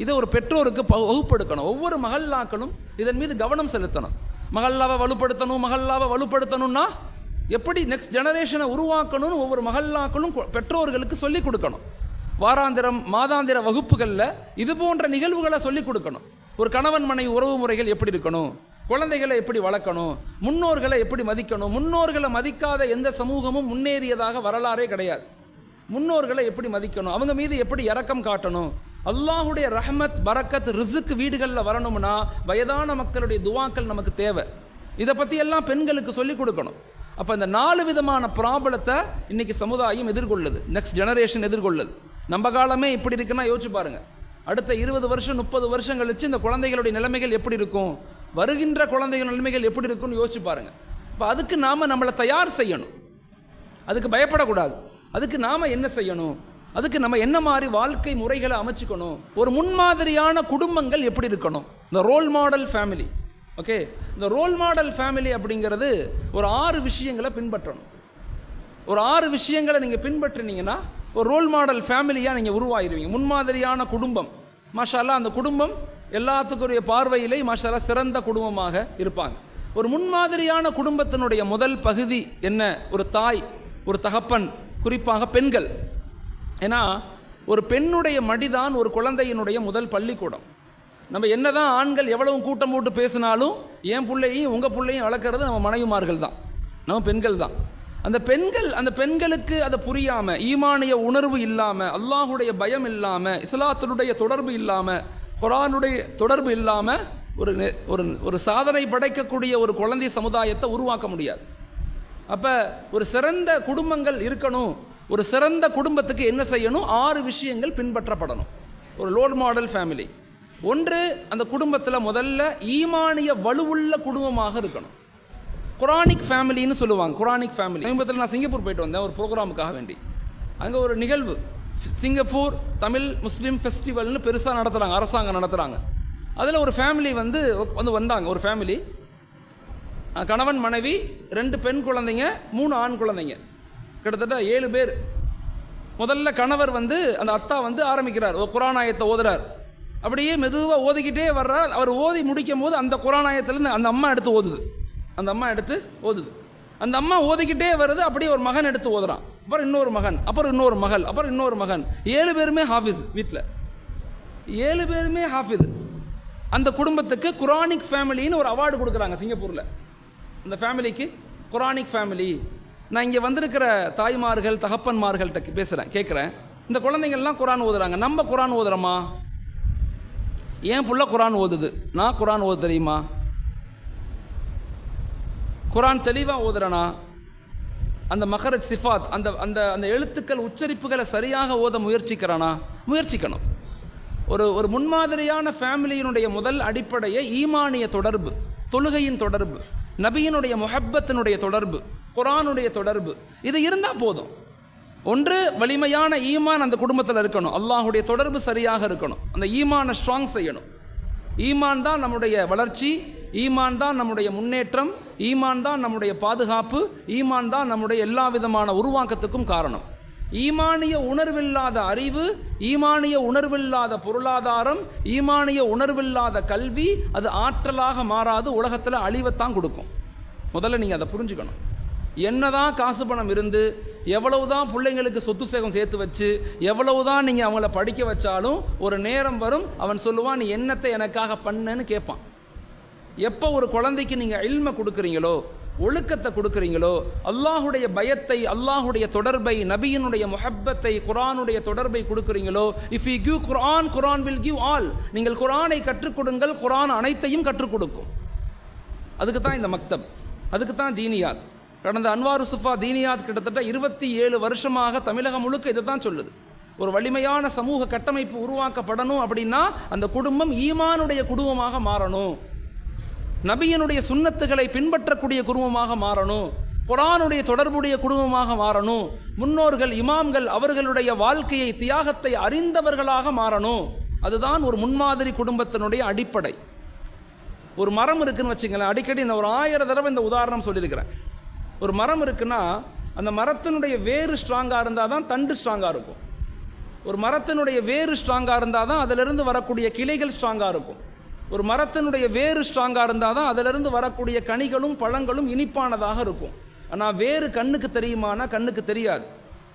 இதை ஒரு பெற்றோருக்கு வகுப்படுத்தணும். ஒவ்வொரு மகல்லாக்களும் இதன் மீது கவனம் செலுத்தணும். மகல்லாவை வலுப்படுத்தணும்னா எப்படி நெக்ஸ்ட் ஜெனரேஷனை உருவாக்கணும்னு ஒவ்வொரு மகல்லாக்களும் பெற்றோர்களுக்கு சொல்லிக் கொடுக்கணும். வாராந்திரம் மாதாந்திர வகுப்புகளில் இது போன்ற நிகழ்வுகளை சொல்லிக் கொடுக்கணும். ஒரு கணவன் மனைவி உறவு முறைகள் எப்படி இருக்கணும், குழந்தைகளை எப்படி வளர்க்கணும், முன்னோர்களை எப்படி மதிக்கணும். முன்னோர்களை மதிக்காத எந்த சமூகமும் முன்னேறியதாக வரலாறே கிடையாது. முன்னோர்களை எப்படி மதிக்கணும், அவங்க மீது எப்படி இரக்கம் காட்டணும். அல்லாஹுடைய ரஹ்மத், பரக்கத், ரிஸ்க் வீடுகளில் வரணும்னா வயதான மக்களுடைய துவாக்கள் நமக்கு தேவை. இதை பற்றி எல்லாம் பெண்களுக்கு சொல்லிக் கொடுக்கணும். அப்போ இந்த 4 விதமான ப்ராப்ளத்தை இன்னைக்கு சமுதாயம் எதிர்கொள்ளுது, நெக்ஸ்ட் ஜெனரேஷன் எதிர்கொள்ளுது. நம்ம காலமே இப்படி இருக்குன்னா யோசிச்சு பாருங்க, அடுத்த 20 வருஷம் 30 வருஷம் கழிச்சு இந்த குழந்தைகளுடைய நிலைமைகள் எப்படி இருக்கும், வருகின்ற குழந்தைகள் நிலைமைகள் எப்படி இருக்கும்னு யோசிச்சு பாருங்க. இப்போ அதுக்கு நாம நம்மளை தயார் செய்யணும், அதுக்கு பயப்படக்கூடாது. அதுக்கு நாம என்ன செய்யணும், அதுக்கு நம்ம என்ன மாதிரி வாழ்க்கை முறைகளை அமைச்சுக்கணும், ஒரு முன்மாதிரியான குடும்பங்கள் எப்படி இருக்கணும், இந்த ரோல் மாடல் ஃபேமிலி. ஓகே, இந்த ரோல் மாடல் ஃபேமிலி அப்படிங்கிறது ஒரு 6 விஷயங்களை பின்பற்றணும். ஒரு 6 விஷயங்களை நீங்கள் பின்பற்றினீங்கன்னா ஒரு ரோல் மாடல் ஃபேமிலியாக நீங்கள் உருவாயிருவீங்க. முன்மாதிரியான குடும்பம், மாஷா அல்லாஹ், அந்த குடும்பம் எல்லாத்துக்குரிய பார்வையிலே மாஷா அல்லாஹ் சிறந்த குடும்பமாக இருப்பாங்க. ஒரு முன்மாதிரியான குடும்பத்தினுடைய முதல் பகுதி என்ன, ஒரு தாய், ஒரு தகப்பன், குறிப்பாக பெண்கள். ஏன்னா ஒரு பெண்ணுடைய மடிதான் ஒரு குழந்தையினுடைய முதல் பள்ளிக்கூடம். நம்ம என்னதான் ஆண்கள் எவ்வளவு கூட்டம் போட்டு பேசினாலும் என் பிள்ளையும் உங்கள் பிள்ளையும் வளர்க்குறது நம்ம மனைவிமார்கள் தான், நம்ம பெண்கள் தான். அந்த பெண்களுக்கு அதை புரியாமல், ஈமானிய உணர்வு இல்லாமல், அல்லாஹுடைய பயம் இல்லாமல், இஸ்லாத்தினுடைய தொடர்பு இல்லாமல், குர்ஆனுடைய தொடர்பு இல்லாமல் ஒரு சாதனை படைக்கக்கூடிய ஒரு குழந்தை சமுதாயத்தை உருவாக்க முடியாது. அப்போ ஒரு சிறந்த குடும்பங்கள் இருக்கணும். ஒரு சிறந்த குடும்பத்துக்கு என்ன செய்யணும், 6 விஷயங்கள் பின்பற்றப்படணும். ஒரு ரோல் மாடல் ஃபேமிலி. ஒன்று, அந்த குடும்பத்தில் முதல்ல ஈமானிய வலுவுள்ள குடும்பமாக இருக்கணும். குரானிக் ஃபேமிலின்னு சொல்லுவாங்க. Kronig family. சமீபத்தில் நான் சிங்கப்பூர் போயிட்டு வந்தேன் ஒரு ப்ரோக்ராமுக்காக வேண்டி. அங்கே ஒரு நிகழ்வு, சிங்கப்பூர் தமிழ் முஸ்லீம் ஃபெஸ்டிவல்னு பெருசாக நடத்துகிறாங்க, அரசாங்கம் நடத்துகிறாங்க. அதில் ஒரு ஃபேமிலி வந்தாங்க. ஒரு ஃபேமிலி, கணவன் மனைவி, 2 பெண் குழந்தைங்க, 3 ஆண் குழந்தைங்க, கிட்டத்தட்ட 7 பேர். முதல்ல கணவர் அந்த அத்தா ஆரம்பிக்கிறார், ஒரு குர்ஆன் ஆயத்தை ஓதுறார். அப்படியே மெதுவாக ஓதிக்கிட்டே வர்றார். அவர் ஓதி முடிக்கும் போது அந்த குர்ஆன் ஆயத்தில் அந்த அம்மா எடுத்து ஓதுது. அந்த அம்மா ஓதிக்கிட்டே வருது. அப்படியே ஒரு மகன் எடுத்து ஓதுறான், அப்புறம் இன்னொரு மகன், அப்புறம் இன்னொரு மகள், அப்புறம் இன்னொரு மகன். 7 பேருமே ஹாஃபிஸ். வீட்டில் 7 பேருமே ஹாஃபிஸ். அந்த குடும்பத்துக்கு குரானிக் ஃபேமிலின்னு ஒரு அவார்டு கொடுக்குறாங்க சிங்கப்பூரில். அந்த ஃபேமிலிக்கு குரானிக் ஃபேமிலி. நான் இங்கே வந்திருக்கிற தாய்மார்கள், தகப்பன்மார்கள்ட்ட கேட்குறேன், இந்த குழந்தைங்கள்லாம் குரான் ஓதுறாங்க, நம்ம குரான் ஓதுறோமா? ஏன் புள்ள குரான் ஓதுது, நான் குரான் ஓது தெரியுமா? குரான் தெளிவாக ஓதுறனா? அந்த மகரத் சிஃபாத், அந்த எழுத்துக்கள் உச்சரிப்புகளை சரியாக ஓத முயற்சிக்கிறானா? முயற்சிக்கணும். ஒரு முன்மாதிரியான ஃபேமிலியினுடைய முதல் அடிப்படையை ஈமானிய தொடர்பு, தொழுகையின் தொடர்பு, நபியினுடைய முஹப்பத்தினுடைய தொடர்பு, குர்ஆனுடைய தொடர்பு, இது இருந்தால் போதும். ஒன்று, வலிமையான ஈமான் அந்த குடும்பத்தில் இருக்கணும். அல்லாஹுடைய தொடர்பு சரியாக இருக்கணும். அந்த ஈமானை ஸ்ட்ராங் செய்யணும். ஈமான் தான் நம்முடைய வளர்ச்சி, ஈமான் தான் நம்முடைய முன்னேற்றம், ஈமான் தான் நம்முடைய பாதுகாப்பு, ஈமான் தான் நம்முடைய எல்லா விதமான உருவாக்கத்துக்கும் காரணம். ஈமானிய உணர்வில்லாத அறிவு, ஈமானிய உணர்வில்லாத பொருளாதாரம், ஈமானிய உணர்வில்லாத கல்வி அது ஆற்றலாக மாறாது, உலகத்தில் அழிவைத்தான் கொடுக்கும். முதல்ல நீங்கள் அதை புரிஞ்சுக்கணும். என்னதான் காசு பணம் இருந்து, எவ்வளவுதான் பிள்ளைங்களுக்கு சொத்து சேகம் சேர்த்து வச்சு, எவ்வளவுதான் நீங்கள் அவங்கள படிக்க வச்சாலும் ஒரு நேரம் வரும், அவன் சொல்லுவான், நீ என்னத்தை எனக்காக பண்ணன்னு கேட்பான். எப்போ ஒரு குழந்தைக்கு நீங்கள் இல்மை கொடுக்குறீங்களோ, ஒழுக்கத்தை கொடுக்குறீங்களோ, அல்லாஹுடைய பயத்தை, அல்லாஹுடைய தொடர்பை, நபியினுடைய முஹப்பத்தை, குர்ஆனுடைய தொடர்பை கொடுக்குறீங்களோ, if you give Quran, Quran will give all. நீங்கள் குர்ஆனை கற்றுக் கொடுங்கள், குர்ஆன் அனைத்தையும் கற்றுக் கொடுக்கும். அதுக்கு தான் இந்த மக்தப், அதுக்கு தான் தீனியாத். கடந்த அன்வாரு சுஃபா தீனியாத் கிட்டத்தட்ட 27 வருஷமாக தமிழகம் முழுக்க இதை தான் சொல்லுது. ஒரு வலிமையான சமூக கட்டமைப்பு உருவாக்கப்படணும் அப்படின்னா அந்த குடும்பம் ஈமானுடைய குடும்பமாக மாறணும், நபியினுடைய சுன்னத்துகளை பின்பற்றக்கூடிய குடும்பமாக மாறணும், குர்ஆனுடைய தொடர்புடைய குடும்பமாக மாறணும், முன்னோர்கள் இமாம்கள் அவர்களுடைய வாழ்க்கையை, தியாகத்தை அறிந்தவர்களாக மாறணும். அதுதான் ஒரு முன்மாதிரி குடும்பத்தினுடைய அடிப்படை. ஒரு மரம் இருக்குன்னு வச்சுங்களேன், அடிக்கடி நான் ஒரு 1000 தடவை இந்த உதாரணம் சொல்லியிருக்கிறேன். ஒரு மரம் இருக்குன்னா அந்த மரத்தினுடைய வேறு ஸ்ட்ராங்காக இருந்தால் தான் தண்டு ஸ்ட்ராங்காக இருக்கும். ஒரு மரத்தினுடைய வேறு ஸ்ட்ராங்காக இருந்தால் தான் அதிலிருந்து வரக்கூடிய கிளைகள் ஸ்ட்ராங்காக இருக்கும். ஒரு மரத்தினுடைய வேறு ஸ்ட்ராங்காக இருந்தால் தான் அதிலிருந்து வரக்கூடிய கனிகளும் பழங்களும் இனிப்பானதாக இருக்கும். ஆனால் வேறு கண்ணுக்கு தெரியுமானா கண்ணுக்கு தெரியாது.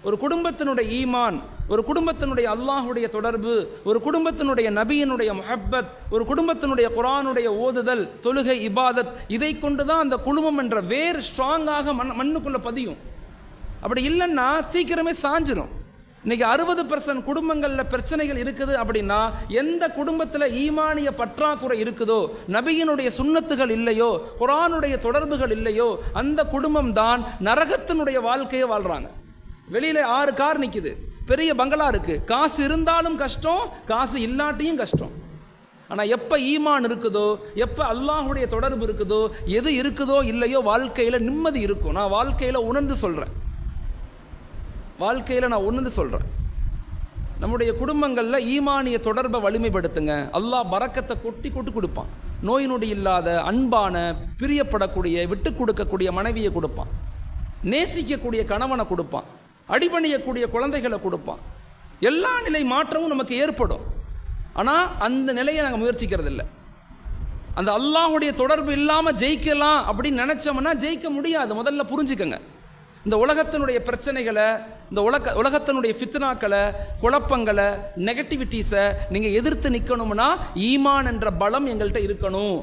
ஒரு குடும்பத்தினுடைய ஈமான், ஒரு குடும்பத்தினுடைய அல்லாஹுடைய தொடர்பு, ஒரு குடும்பத்தினுடைய நபியினுடைய முஹப்பத், ஒரு குடும்பத்தினுடைய குர்ஆனுடைய ஓதுதல், தொழுகை, இபாதத், இதை கொண்டுதான் அந்த குடும்பம் என்ற வேர் ஸ்ட்ராங்காக மண்ணுக்குள்ள பதியும். அப்படி இல்லைன்னா சீக்கிரமே சாஞ்சிரும். இன்னைக்கு 60% குடும்பங்கள்ல பிரச்சனைகள் இருக்குது அப்படின்னா, எந்த குடும்பத்தில் ஈமானிய பற்றாக்குறை இருக்குதோ, நபியினுடைய சுன்னத்துகள் இல்லையோ, குர்ஆனுடைய தொடர்புகள் இல்லையோ, அந்த குடும்பம் தான் நரகத்தினுடைய வாழ்க்கையை வாழ்றாங்க. வெளியில 6 கார் நிக்குது, பெரிய பங்களா இருக்கு, காசு இருந்தாலும் கஷ்டம், காசு இல்லாட்டியும் கஷ்டம். ஆனா எப்ப ஈமான் இருக்குதோ, எப்ப அல்லாஹுடைய தொடர்பு இருக்குதோ, எது இருக்குதோ இல்லையோ, வாழ்க்கையில நிம்மதி இருக்கும். நான் வாழ்க்கையில உணர்ந்து சொல்றேன், நம்முடைய குடும்பங்களில் ஈமானிய தொடர்பை வலிமைப்படுத்துங்க. அல்லாஹ் பரக்கத்தை கொட்டி கொட்டி கொடுப்பான். நோய் நொடி இல்லாத, அன்பான, பிரியப்படக்கூடிய, விட்டு கொடுக்கக்கூடிய மனைவியை கொடுப்பான். நேசிக்கக்கூடிய கணவனை கொடுப்பான். அடிபணியக்கூடிய குழந்தைகளை கொடுப்பான். எல்லா நிலை மாற்றமும் நமக்கு ஏற்படும். ஆனால் அந்த நிலையை நாங்கள் முயற்சிக்கிறது இல்லை. அந்த அல்லாஹுடைய தொடர்பு இல்லாமல் ஜெயிக்கலாம் அப்படின்னு நினைச்சோம்னா ஜெயிக்க முடியாது. முதல்ல புரிஞ்சுக்கங்க. இந்த உலகத்தினுடைய பிரச்சனைகளை, இந்த உலகத்தினுடைய ஃபித்னாக்களை, குழப்பங்களை, நெகட்டிவிட்டிஸை நீங்கள் எதிர்த்து நிற்கணும்னா ஈமான் என்ற பலம் எங்கள்கிட்ட இருக்கணும்.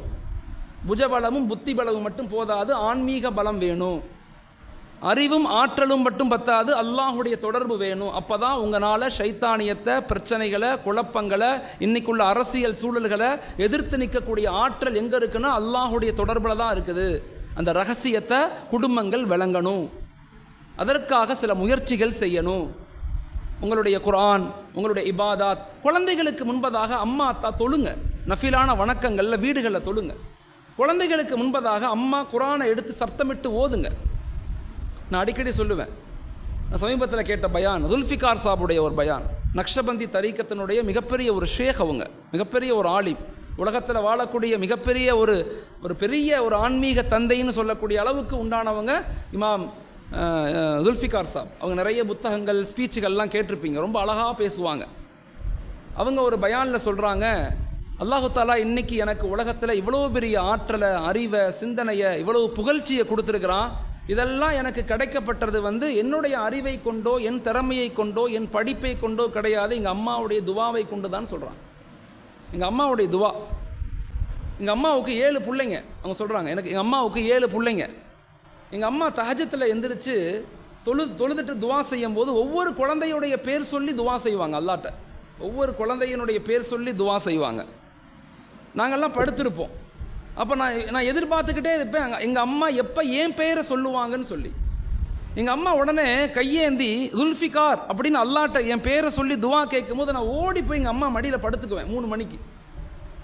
புஜபலமும் புத்தி பலமும் மட்டும் போதாது, ஆன்மீக பலம் வேணும். அறிவும் ஆற்றலும் மட்டும் பத்தாது, அல்லாஹுடைய தொடர்பு வேணும். அப்பதான் உங்களால் ஷைத்தானியத்தை, பிரச்சனைகளை, குழப்பங்களை, இன்னைக்குள்ள அரசியல் சூழல்களை எதிர்த்து நிற்கக்கூடிய ஆற்றல் எங்க இருக்குன்னா அல்லாஹுடைய தொடர்புல தான் இருக்குது. அந்த ரகசியத்தை குடும்பங்கள் விளங்கணும். அதற்காக சில முயற்சிகள் செய்யணும். உங்களுடைய குர்ஆன், உங்களுடைய இபாதாத், குழந்தைகளுக்கு முன்பதாக அம்மா அத்தா தொழுங்க. நஃபிலான வணக்கங்களில் வீடுகளில் தொழுங்க. குழந்தைகளுக்கு முன்பதாக அம்மா குர்ஆனை எடுத்து சப்தமிட்டு ஓதுங்க. நான் அடிக்கடி சொல்லுவேன். நான் சமீபத்தில் கேட்ட பயான் துல்ஃபிகார் சாபுடைய ஒரு பயான். நக்ஷபந்தி தரீக்கத்தினுடைய மிகப்பெரிய ஒரு ஷேக், அவங்க மிகப்பெரிய ஒரு ஆலிம், உலகத்தில் வாழக்கூடிய மிகப்பெரிய ஒரு பெரிய ஒரு ஆன்மீக தந்தைன்னு சொல்லக்கூடிய அளவுக்கு உண்டானவங்க இமாம் துல்ஃபிகார் சாப். அவங்க நிறைய புத்தகங்கள், ஸ்பீச்சுகள்லாம் கேட்டிருப்பீங்க. ரொம்ப அழகாக பேசுவாங்க. அவங்க ஒரு பயானில் சொல்கிறாங்க, அல்லாஹு தாலா இன்னைக்கு எனக்கு உலகத்தில் இவ்வளோ பெரிய ஆற்றலை, அறிவை, சிந்தனையை, இவ்வளவு புகழ்ச்சியை கொடுத்துருக்கிறான். இதெல்லாம் எனக்கு கிடைக்கப்பட்டது என்னுடைய அறிவை கொண்டோ, என் திறமையை கொண்டோ, என் படிப்பை கொண்டோ கிடையாது, எங்கள் அம்மாவுடைய துவாவை கொண்டு தான் சொல்கிறாங்க. எங்கள் அம்மாவுடைய துவா. எங்கள் அம்மாவுக்கு 7 பிள்ளைங்க. அவங்க சொல்கிறாங்க, எனக்கு எங்கள் அம்மாவுக்கு 7 பிள்ளைங்க. எங்கள் அம்மா தஹஜத்தில் எந்திரிச்சு தொழுதுட்டு துவா செய்யும் போது ஒவ்வொரு குழந்தையுடைய பேர் சொல்லி துவா செய்வாங்க. அல்லாட்ட ஒவ்வொரு குழந்தையினுடைய பேர் சொல்லி துவா செய்வாங்க. நாங்கள்லாம் படுத்திருப்போம். அப்போ நான் எதிர்பார்த்துக்கிட்டே இருப்பேன், எங்கள் அம்மா எப்போ என் பேரை சொல்லுவாங்கன்னு சொல்லி. எங்கள் அம்மா உடனே கையேந்தி துல்ஃபிகார் அப்படின்னு அல்லாட்ட என் பேரை சொல்லி துவா கேட்கும் போது நான் ஓடி போய் எங்கள் அம்மா மடியில் படுத்துக்குவேன். 3 மணிக்கு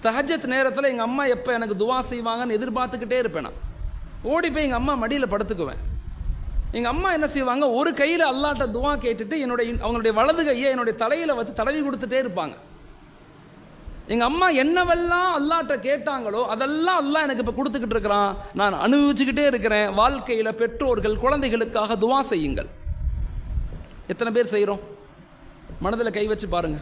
தஹஜத் நேரத்தில் எங்கள் அம்மா எப்போ எனக்கு துவா செய்வாங்கன்னு எதிர்பார்த்துக்கிட்டே இருப்பேன். நான் ஓடி போய் எங்கள் அம்மா மடியில் படுத்துக்குவேன். எங்கள் அம்மா என்ன செய்வாங்க, ஒரு கையில் அல்லாட்ட துவா கேட்டுட்டு அவங்களுடைய வலது கையை என்னுடைய தலையில் வச்சு தடவி கொடுத்துட்டே இருப்பாங்க. எங்கள் அம்மா என்னவெல்லாம் அல்லாட்ட கேட்டாங்களோ அதெல்லாம் அல்லாஹ் எனக்கு இப்போ கொடுத்துக்கிட்டு இருக்கிறான். நான் அனுபவிச்சுக்கிட்டே இருக்கிறேன். வாழ்க்கையில் பெற்றோர்கள் குழந்தைகளுக்காக துவா செய்யுங்கள். எத்தனை பேர் செய்கிறோம்? மனதில் கை வச்சு பாருங்க.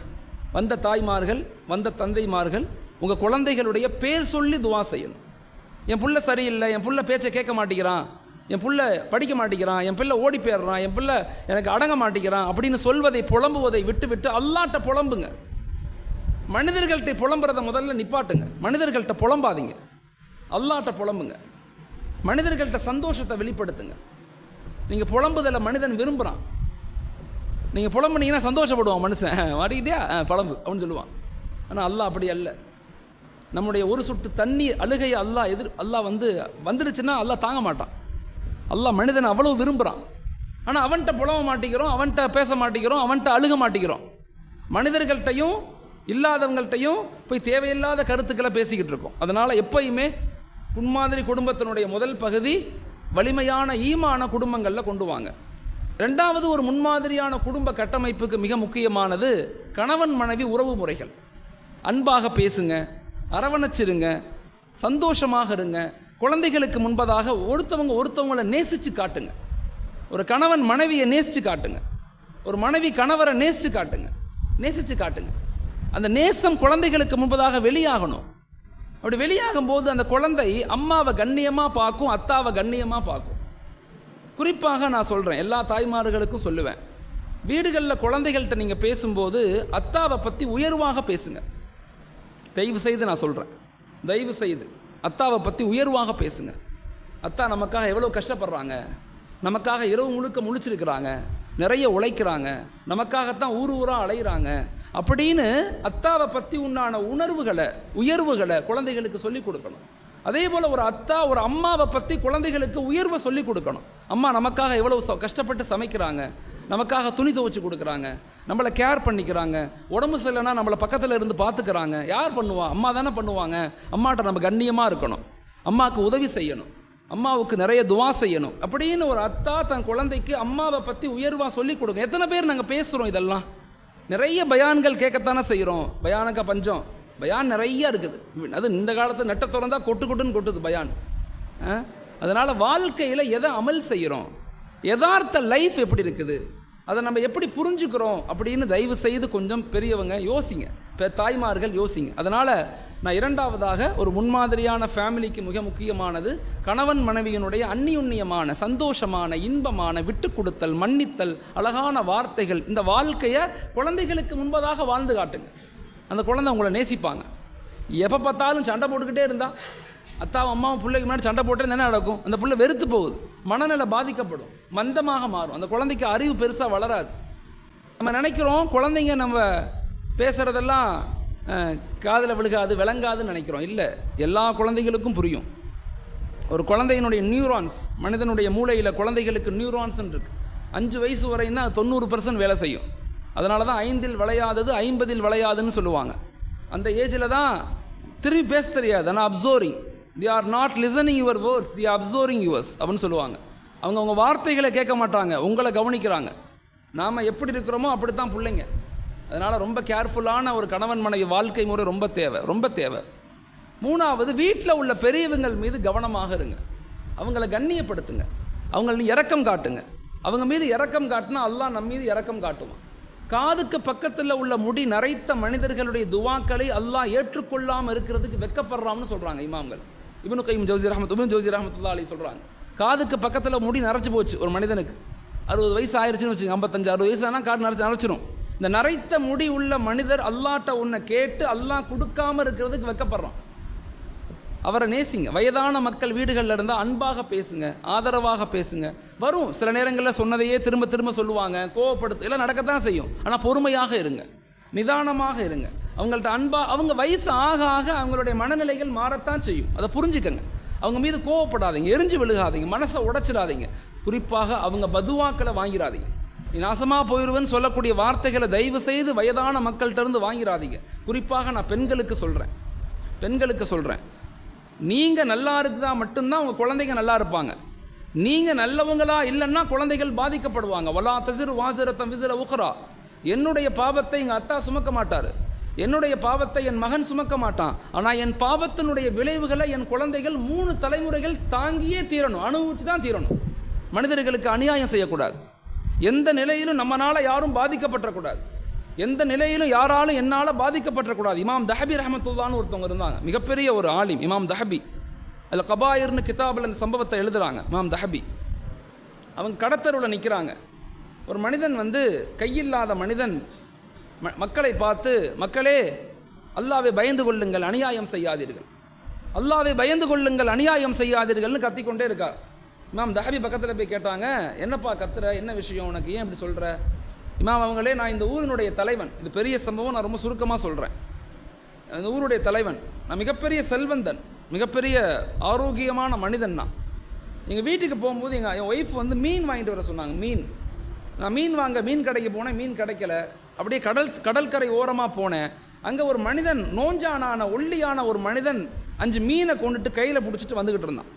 வந்த தாய்மார்கள், வந்த தந்தைமார்கள், உங்கள் குழந்தைகளுடைய பேர் சொல்லி துவா செய்யணும். என் புள்ள சரியில்லை, என் புள்ள பேச்சை கேட்க மாட்டேங்கிறான், என் புள்ள படிக்க மாட்டேங்கிறான், என் பிள்ளை ஓடி போயிடுறான், என் பிள்ளை எனக்கு அடங்க மாட்டேங்கிறான் அப்படின்னு சொல்வதை, புலம்புவதை விட்டு அல்லாட்ட புலம்புங்க. மனிதர்கள்ட்ட புலம்புறதை முதல்ல நிப்பாட்டுங்க. மனிதர்கள்ட்ட புலம்பாதீங்க, அல்லாட்ட புலம்புங்க. மனிதர்கள்ட்ட சந்தோஷத்தை வெளிப்படுத்துங்க. நீங்கள் புலம்புதலை மனிதன் விரும்புகிறான். நீங்கள் புலம்புனீங்கன்னா சந்தோஷப்படுவான் மனுஷன். வாடிக்கிட்டே புலம்பு அப்படின்னு சொல்லுவான். ஆனால் அல்லாஹ் அப்படி அல்ல. நம்முடைய ஒரு சொட்டு தண்ணீர் அழுகையை அல்லாஹ் வந்துடுச்சுன்னா அல்லாஹ் தாங்க மாட்டான். அல்லாஹ் மனிதனை அவ்வளவு விரும்புகிறான். ஆனால் அவன்கிட்ட புலம்ப மாட்டேங்கிறோம், அவன்கிட்ட பேச மாட்டேங்கிறோம், அவன்கிட்ட அழுக மாட்டேங்கிறோம். மனிதர்கள்ட்டையும் இல்லாதவங்கள்ட்டையும் போய் தேவையில்லாத கருத்துக்களை பேசிக்கிட்டு இருக்கோம். அதனால் எப்பயுமே முன்மாதிரி குடும்பத்தினுடைய முதல் பகுதி வலிமையான ஈமான குடும்பங்களில் கொண்டு வாங்க. 2வது ஒரு முன்மாதிரியான குடும்ப கட்டமைப்புக்கு மிக முக்கியமானது கணவன் மனைவி உறவு முறைகள். அன்பாக பேசுங்க, அரவணைச்சிருங்க, சந்தோஷமாக இருங்க. குழந்தைகளுக்கு முன்பதாக ஒருத்தவங்களை நேசித்து காட்டுங்க. ஒரு கணவன் மனைவியை நேசித்து காட்டுங்க, ஒரு மனைவி கணவரை நேசித்து காட்டுங்க. அந்த நேசம் குழந்தைகளுக்கு முன்பதாக வெளியாகணும். அப்படி வெளியாகும் போது அந்த குழந்தை அம்மாவை கண்ணியமாக பார்க்கும், அத்தாவை கண்ணியமாக பார்க்கும். குறிப்பாக நான் சொல்கிறேன், எல்லா தாய்மார்களுக்கும் சொல்லுவேன், வீடுகளில் குழந்தைகள்கிட்ட நீங்கள் பேசும்போது அத்தாவை பற்றி உயர்வாக பேசுங்க. தயவு செய்து நான் சொல்கிறேன், தயவு செய்து அத்தாவை பற்றி உயர்வாக பேசுங்க. அத்தா நமக்காக எவ்வளோ கஷ்டப்படுறாங்க, நமக்காக இரவு முழுக்க முழிச்சிருக்கிறாங்க, நிறைய உழைக்கிறாங்க, நமக்காகத்தான் ஊர் ஊராக அலைகிறாங்க அப்படின்னு அத்தாவை பற்றி உண்டான உணர்வுகளை உயர்வுகளை குழந்தைகளுக்கு சொல்லிக் கொடுக்கணும். அதே போல் ஒரு அத்தா ஒரு அம்மாவை பற்றி குழந்தைகளுக்கு உயர்வை சொல்லிக் கொடுக்கணும். அம்மா நமக்காக எவ்வளோ கஷ்டப்பட்டு சமைக்கிறாங்க, நமக்காக துணி துவைச்சி கொடுக்குறாங்க, நம்மளை கேர் பண்ணிக்கிறாங்க, உடம்பு சரியில்லைன்னா நம்மளை பக்கத்தில் இருந்து பார்த்துக்கிறாங்க. யார் பண்ணுவா? அம்மா தானே பண்ணுவாங்க. அம்மாட்ட நம்ம கண்ணியமாக இருக்கணும், அம்மாவுக்கு உதவி செய்யணும், அம்மாவுக்கு நிறைய துவா செய்யணும் அப்படின்னு ஒரு அத்தா தன் குழந்தைக்கு அம்மாவை பற்றி உயர்வாக சொல்லிக் கொடுங்க. எத்தனை பேர் நாங்கள் பேசுகிறோம் இதெல்லாம்? நிறைய பயான்கள் கேட்கத்தானே செய்கிறோம். பயானுக்கு பஞ்சம், பயான் நிறைய இருக்குது. அது இந்த காலத்து நெட்டை திறந்தா கொட்டு கொட்டுன்னு கொட்டுது பயான். அதனால் வாழ்க்கையில் எதை அமல் செய்கிறோம், யதார்த்த லைஃப் எப்படி இருக்குது, அதை நம்ம எப்படி புரிஞ்சுக்கிறோம் அப்படின்னு தயவு செய்து கொஞ்சம் பெரியவங்க யோசிங்க, தாய்மார்கள் யோசிங்க. அதனால் நான் இரண்டாவதாக ஒரு முன்மாதிரியான ஃபேமிலிக்கு மிக முக்கியமானது கணவன் மனைவியினுடைய அந்நியுன்னியமான சந்தோஷமான இன்பமான விட்டு கொடுத்தல், மன்னித்தல், அழகான வார்த்தைகள். இந்த வாழ்க்கையை குழந்தைகளுக்கு முன்பதாக வாழ்ந்து காட்டுங்க. அந்த குழந்தை உங்களை நேசிப்பாங்க. எப்போ பார்த்தாலும் சண்டை போட்டுக்கிட்டே இருந்தா, அத்தாவும் அம்மாவும் பிள்ளைக்கு முன்னாடி சண்டை போட்டே என்ன நடக்கும்? அந்த பிள்ளை வெறுத்து போகுது, மனநிலை பாதிக்கப்படும், மந்தமாக மாறும், அந்த குழந்தைக்கு அறிவு பெருசாக வளராது. நம்ம நினைக்கிறோம் குழந்தைங்க நம்ம பேசுகிறதெல்லாம் காதில் விழுகாது விளங்காதுன்னு நினைக்கிறோம். இல்லை, எல்லா குழந்தைகளுக்கும் புரியும். ஒரு குழந்தையினுடைய நியூரான்ஸ், மனிதனுடைய மூளையில் குழந்தைகளுக்கு நியூரான்ஸ்ன்னு இருக்குது. 5 வயசு வரையும் தான் 90% வேலை செய்யும். அதனால தான் 5இல் விளையாதது 50இல் விளையாதுன்னு சொல்லுவாங்க. அந்த ஏஜில் தான் திரும்பி பேச தெரியாது. ஆனால் observing, they are not listening your words, they are observing yours அப்படின்னு சொல்லுவாங்க. அவங்க உங்கள் வார்த்தைகளை கேட்க மாட்டாங்க, உங்களை கவனிக்கிறாங்க. நாம் எப்படி இருக்கிறோமோ அப்படி தான் பிள்ளைங்க. அதனால் ரொம்ப கேர்ஃபுல்லான ஒரு கணவன் மனைவி வாழ்க்கை முறை ரொம்ப தேவை, ரொம்ப தேவை. 3வது, வீட்டில் உள்ள பெரியவங்கள் மீது கவனமாக இருங்க. அவங்கள கண்ணியப்படுத்துங்க, அவங்கள இரக்கம் காட்டுங்க. அவங்க மீது இரக்கம் காட்டினா அல்லாஹ் நம்ம மீது இரக்கம் காட்டுவான். காதுக்கு பக்கத்தில் உள்ள முடி நரைத்த மனிதர்களுடைய துவாக்களை அல்லாஹ் ஏற்றுக்கொள்ளாமல் இருக்கிறதுக்கு வெக்கப்படுறான்னு சொல்கிறாங்க இமாம்கள். இப்னு கைம் ஜௌசி ரஹ்மத்துல்லாஹி அலைஹி சொல்கிறாங்க, காதுக்கு பக்கத்தில் முடி நரைச்சி போச்சு ஒரு மனிதனுக்கு, 60 வயசு ஆயிடுச்சுன்னு வச்சுங்க, 55-60 வயசு ஆனால் காடு நரைச்சிடும். இந்த நரைத்த முடி உள்ள மனிதர் அல்லாஹ்ட்ட உன்னை கேட்டு அல்லாஹ் கொடுக்காம இருக்கிறதுக்கு வெக்கப்படுறான். அவரை நேசிங்க. வயதான மக்கள் வீடுகளில் இருந்தால் அன்பாக பேசுங்க, ஆதரவாக பேசுங்க. வரும் சில நேரங்களில் சொன்னதையே திரும்ப திரும்ப சொல்லுவாங்க, கோவப்படுத்து, எல்லாம் நடக்கத்தான் செய்யும். ஆனால் பொறுமையாக இருங்க, நிதானமாக இருங்க. அவங்கள்ட்ட அன்பா, அவங்க வயசு ஆக ஆக அவங்களுடைய மனநிலைகள் மாறத்தான் செய்யும், அதை புரிஞ்சுக்கங்க. அவங்க மீது கோவப்படாதீங்க, எரிஞ்சு விழுகாதீங்க, மனசை உடைச்சிடாதீங்க. குறிப்பாக அவங்க பதுவாக்களை வாங்கிடாதீங்க. நீ நாசமாக போயிடுவேன்னு சொல்லக்கூடிய வார்த்தைகளை தயவு செய்து வயதான மக்கள்கிட்ட இருந்து வாங்கிடாதீங்க. குறிப்பாக நான் பெண்களுக்கு சொல்கிறேன், நீங்கள் நல்லா இருக்குதா மட்டும்தான் உங்கள் குழந்தைங்க நல்லா இருப்பாங்க. நீங்கள் நல்லவங்களா இல்லைன்னா குழந்தைகள் பாதிக்கப்படுவாங்க. வலா தசிறு வாசிரத்தம் விசிற உஹ்ரா, என்னுடைய பாவத்தை எங்கள் அத்தா சுமக்க மாட்டார், என்னுடைய பாவத்தை என் மகன் சுமக்க மாட்டான். ஆனால் என் பாவத்தினுடைய விளைவுகளை என் குழந்தைகள் 3 தலைமுறைகள் தாங்கியே தீரணும், அனுபவிச்சு தான் தீரணும். மனிதர்களுக்கு அநியாயம் செய்யக்கூடாது, எந்த நிலையிலும் நம்மளால் யாரும் பாதிக்கப்பட்டக்கூடாது, எந்த நிலையிலும் யாராலும் என்னால் பாதிக்கப்பட்டக்கூடாது. இமாம் தஹபி ரஹமத்துல்லான்னு ஒருத்தவங்க இருந்தாங்க, மிகப்பெரிய ஒரு ஆலிம். இமாம் தஹபி அதில் கபாயிர்னு கிதாபில் அந்த சம்பவத்தை எழுதுகிறாங்க. இமாம் தஹபி அவங்க கடத்தருவில் நிற்கிறாங்க. ஒரு மனிதன் கையில்லாத மனிதன் மக்களை பார்த்து, மக்களே அல்லாஹ்வை பயந்து கொள்ளுங்கள், அநியாயம் செய்யாதீர்கள், அல்லாஹ்வை பயந்து கொள்ளுங்கள், அநியாயம் செய்யாதீர்கள்னு கத்திக்கொண்டே இருக்கார். இமாம் தஹபி பக்கத்தில் போய் கேட்டாங்க, என்னப்பா கத்துற, என்ன விஷயம் உனக்கு, ஏன் இப்படி சொல்கிற? இமாம் அவங்களே, நான் இந்த ஊரினுடைய தலைவன், இது பெரிய சம்பவம், நான் ரொம்ப சுருக்கமாக சொல்கிறேன். இந்த ஊருடைய தலைவன், நான் மிகப்பெரிய செல்வந்தன், மிகப்பெரிய ஆரோக்கியமான மனிதன். எங்கள் வீட்டுக்கு போகும்போது என் ஒய்ஃப் மீன் வாங்கிட்டு வர சொன்னாங்க. நான் மீன் வாங்க மீன் கடைக்கு போனேன், மீன் கிடைக்கல. அப்படியே கடற்கரை ஓரமாக போனேன். அங்கே ஒரு மனிதன், நோஞ்சானான ஒல்லியான ஒரு மனிதன் 5 மீனை கொண்டுட்டு கையில் பிடிச்சிட்டு வந்துக்கிட்டு இருந்தான்.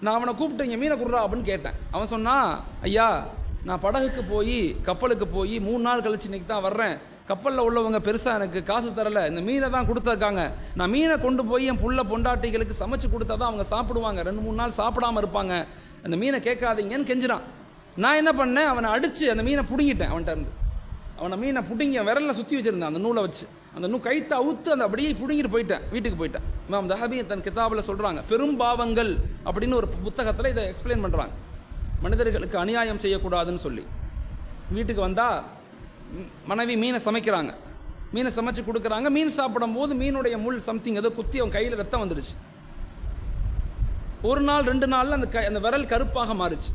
நான் அவனை கூப்பிட்டு, இங்கே மீனை கொடுறா அப்படின்னு கேட்டேன். அவன் சொன்னான், ஐயா நான் படகுக்கு போய் கப்பலுக்கு போய் 3 நாள் கழிச்சு இன்றைக்கி தான் வர்றேன், கப்பலில் உள்ளவங்க பெருசாக எனக்கு காசு தரலை, இந்த மீனை தான் கொடுத்துருக்காங்க, நான் மீனை கொண்டு போய் என் புள்ள பொண்டாட்டிகளுக்கு சமைச்சு கொடுத்தா தான் அவங்க சாப்பிடுவாங்க, 2-3 நாள் சாப்பிடாமல் இருப்பாங்க, அந்த மீனை கேட்காதீங்கன்னு கெஞ்சிறான். நான் என்ன பண்ணேன், அவனை அடித்து அந்த மீனை பிடுங்கிட்டேன். அவன்கிட்ட இருந்து அவனை மீனை பிடுங்கி விரலில் சுற்றி வச்சுருந்தேன், அந்த நூலை வச்சு அந்த கைத்தை அவுத்து அந்த அப்படியே பிடுங்கிட்டு போயிட்டேன், வீட்டுக்கு போயிட்டேன். இமாம் தஹபி தன் கிதாபில் சொல்கிறாங்க, பெரும் பாவங்கள் அப்படின்னு ஒரு புத்தகத்தில் இதை எக்ஸ்பிளைன் பண்ணுறாங்க. மனிதர்களுக்கு அநியாயம் செய்யக்கூடாதுன்னு சொல்லி வீட்டுக்கு வந்தால் மனைவி மீனை சமைக்கிறாங்க, மீனை சமைச்சு கொடுக்குறாங்க. மீன் சாப்பிடும் போது மீனுடைய முள் சம்திங் ஏதோ குத்தி அவன் கையில் ரத்தம் வந்துடுச்சு. ஒரு நாள் 2 நாளில் அந்த விரல் கருப்பாக மாறுச்சு.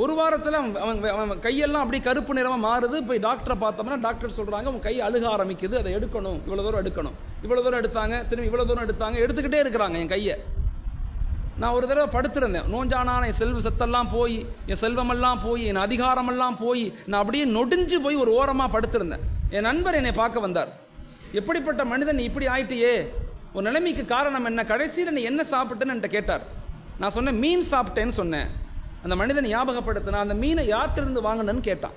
ஒரு வாரத்தில் அவன் கையெல்லாம் அப்படியே கருப்பு நிறமாக மாறுது. போய் டாக்டரை பார்த்தோம்னா டாக்டர் சொல்கிறாங்க உன் கை அழுக ஆரம்பிக்குது, அதை எடுக்கணும், இவ்வளோ தூரம் எடுக்கணும். இவ்வளோ தூரம் எடுத்தாங்க, திரும்பி இவ்வளோ தூரம் எடுத்தாங்க, எடுத்துக்கிட்டே இருக்கிறாங்க என் கையை. நான் ஒரு தடவை படுத்திருந்தேன். நோஞ்சானான என் செத்தெல்லாம் போய், என் செல்வமெல்லாம் போய், என் அதிகாரமெல்லாம் போய், நான் அப்படியே நொடிஞ்சு போய் ஒரு ஓரமாக படுத்திருந்தேன். என் நண்பர் என்னை பார்க்க வந்தார். எப்படிப்பட்ட மனிதன் நீ இப்படி ஆயிட்டியே, ஒரு நிலைமைக்கு காரணம் என்ன, கடைசியில் நீ என்ன சாப்பிட்டேன்னு என்கிட்ட கேட்டார். நான் சொன்னேன் மீன் சாப்பிட்டேன்னு சொன்னேன். அந்த மனிதன் ஞாபகப்படுத்தினா அந்த மீனை யார்கிட்டருந்து வாங்கினேன்னு கேட்டான்.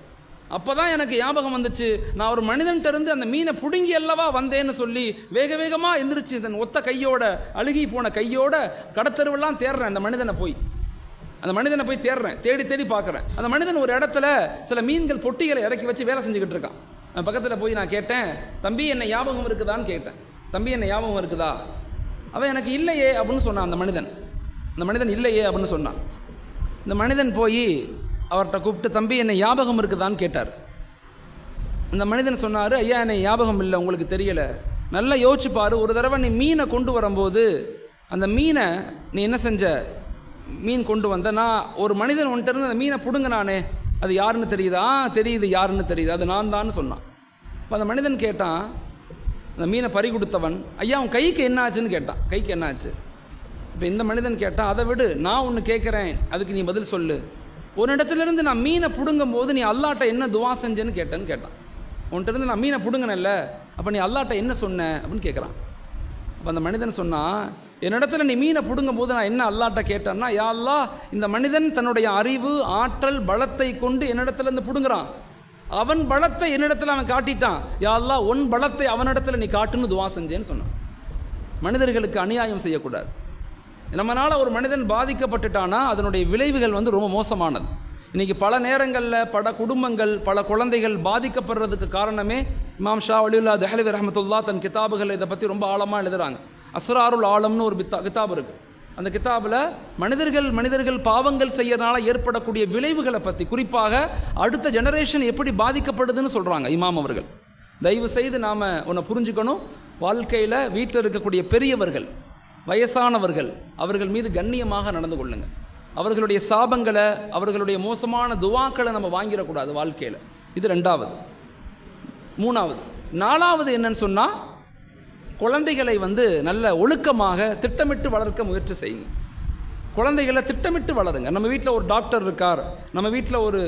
அப்போ தான் எனக்கு ஞாபகம் வந்துச்சு, நான் ஒரு மனிதன்கிட்டருந்து அந்த மீனை பிடுங்கி அல்லவா வந்தேன்னு சொல்லி வேக வேகமாக எந்திரிச்சு தன் ஒத்த கையோட, அழுகி போன கையோட கடத்தெருவெல்லாம் தேடுறேன். அந்த மனிதனை போய் தேடுறேன், தேடி தேடி பார்க்குறேன். அந்த மனிதன் ஒரு இடத்துல சில மீன்கள் பொட்டிகளை இறக்கி வச்சு வேலை செஞ்சுக்கிட்டு இருக்கான். அந்த பக்கத்தில் போய் நான் கேட்டேன், தம்பி என்ன ஞாபகம் இருக்குதான்னு கேட்டேன். தம்பி என்ன ஞாபகம் இருக்குதா? அவன் எனக்கு இல்லையே அப்படின்னு சொன்னான். அந்த மனிதன் இல்லையே அப்படின்னு சொன்னான். இந்த மனிதன் போய் அவர்கிட்ட கூப்பிட்டு தம்பி என்ன ஞாபகம் இருக்குதான்னு கேட்டார். அந்த மனிதன் சொன்னார், ஐயா என்னை ஞாபகம் இல்லை, உங்களுக்கு தெரியலை. நல்லா யோசிச்சு பாரு, ஒரு தடவை நீ மீனை கொண்டு வரும்போது அந்த மீனை நீ என்ன செஞ்ச, மீன் கொண்டு வந்த, நான் ஒரு மனிதன் ஒன்றிட்ட இருந்து அந்த மீனை பிடுங்கினானே, அது யாருன்னு தெரியுதா? தெரியுது, யாருன்னு தெரியுது, அது நான் தான் சொன்னான். இப்போ அந்த மனிதன் கேட்டான், அந்த மீனை பறி கொடுத்தவன், ஐயா உன் கைக்கு என்ன ஆச்சுன்னு கேட்டான். கைக்கு என்ன ஆச்சு? இப்போ இந்த மனிதன் கேட்டான், அதை விடு, நான் ஒன்று கேட்குறேன், அதுக்கு நீ பதில் சொல்லு. ஒரு இடத்துலேருந்து நான் மீனை பிடுங்கும் போது நீ அல்லாட்ட என்ன துவா செஞ்சேன்னு கேட்டான். உன்கிட்ட நான் மீனை பிடுங்கினல்ல, அப்போ நீ அல்லாட்ட என்ன சொன்ன அப்படின்னு கேட்குறான். அப்போ அந்த மனிதன் சொன்னான், என்னிடத்துல நீ மீனை பிடுங்கும் போது நான் என்ன அல்லாட்ட கேட்டேன்னா, யா அல்லாஹ், இந்த மனிதன் தன்னுடைய அறிவு, ஆற்றல், பலத்தை கொண்டு என்னிடத்துல இருந்து பிடுங்குறான், அவன் பலத்தை என்னிடத்துல அவன் காட்டிட்டான், யா அல்லாஹ் உன் பலத்தை அவனிடத்துல நீ காட்டுன்னு துவா செஞ்சேன்னு சொன்னான். மனிதர்களுக்கு அநியாயம் செய்யக்கூடாது. நம்மளால் ஒரு மனிதன் பாதிக்கப்பட்டுட்டானா அதனுடைய விளைவுகள் ரொம்ப மோசமானது. இன்றைக்கி பல நேரங்களில் பல குடும்பங்கள், பல குழந்தைகள் பாதிக்கப்படுறதுக்கு காரணமே இமாம் ஷா வலியுல்லா தெஹ்லவி ரஹ்மத்துல்லாஹ் தன் கிதாபுகள் இதை பற்றி ரொம்ப ஆழமாக எழுதுகிறாங்க. அஸ்ராருல் ஆலம்னு ஒரு கிதாப் இருக்குது. அந்த கிதாபில் மனிதர்கள் பாவங்கள் செய்யறதுனால ஏற்படக்கூடிய விளைவுகளை பற்றி, குறிப்பாக அடுத்த ஜெனரேஷன் எப்படி பாதிக்கப்படுதுன்னு சொல்கிறாங்க இமாம் அவர்கள். தயவு செய்து நாம் ஒன்று புரிஞ்சுக்கணும், வாழ்க்கையில் வீட்டில் இருக்கக்கூடிய பெரியவர்கள், வயசானவர்கள், அவர்கள் மீது கண்ணியமாக நடந்து கொள்ளுங்க. அவர்களுடைய சாபங்களை, அவர்களுடைய மோசமான துவாக்களை நம்ம வாங்கிடக்கூடாது வாழ்க்கையில். இது 2வது. 3வது. 4வது என்னன்னு சொன்னால், குழந்தைகளை நல்ல ஒழுக்கமாக திட்டமிட்டு வளர்க்க முயற்சி செய்யுங்க. குழந்தைகளை திட்டமிட்டு வளருங்க. நம்ம வீட்டில் ஒரு டாக்டர் இருக்கார், நம்ம வீட்டில் ஒரு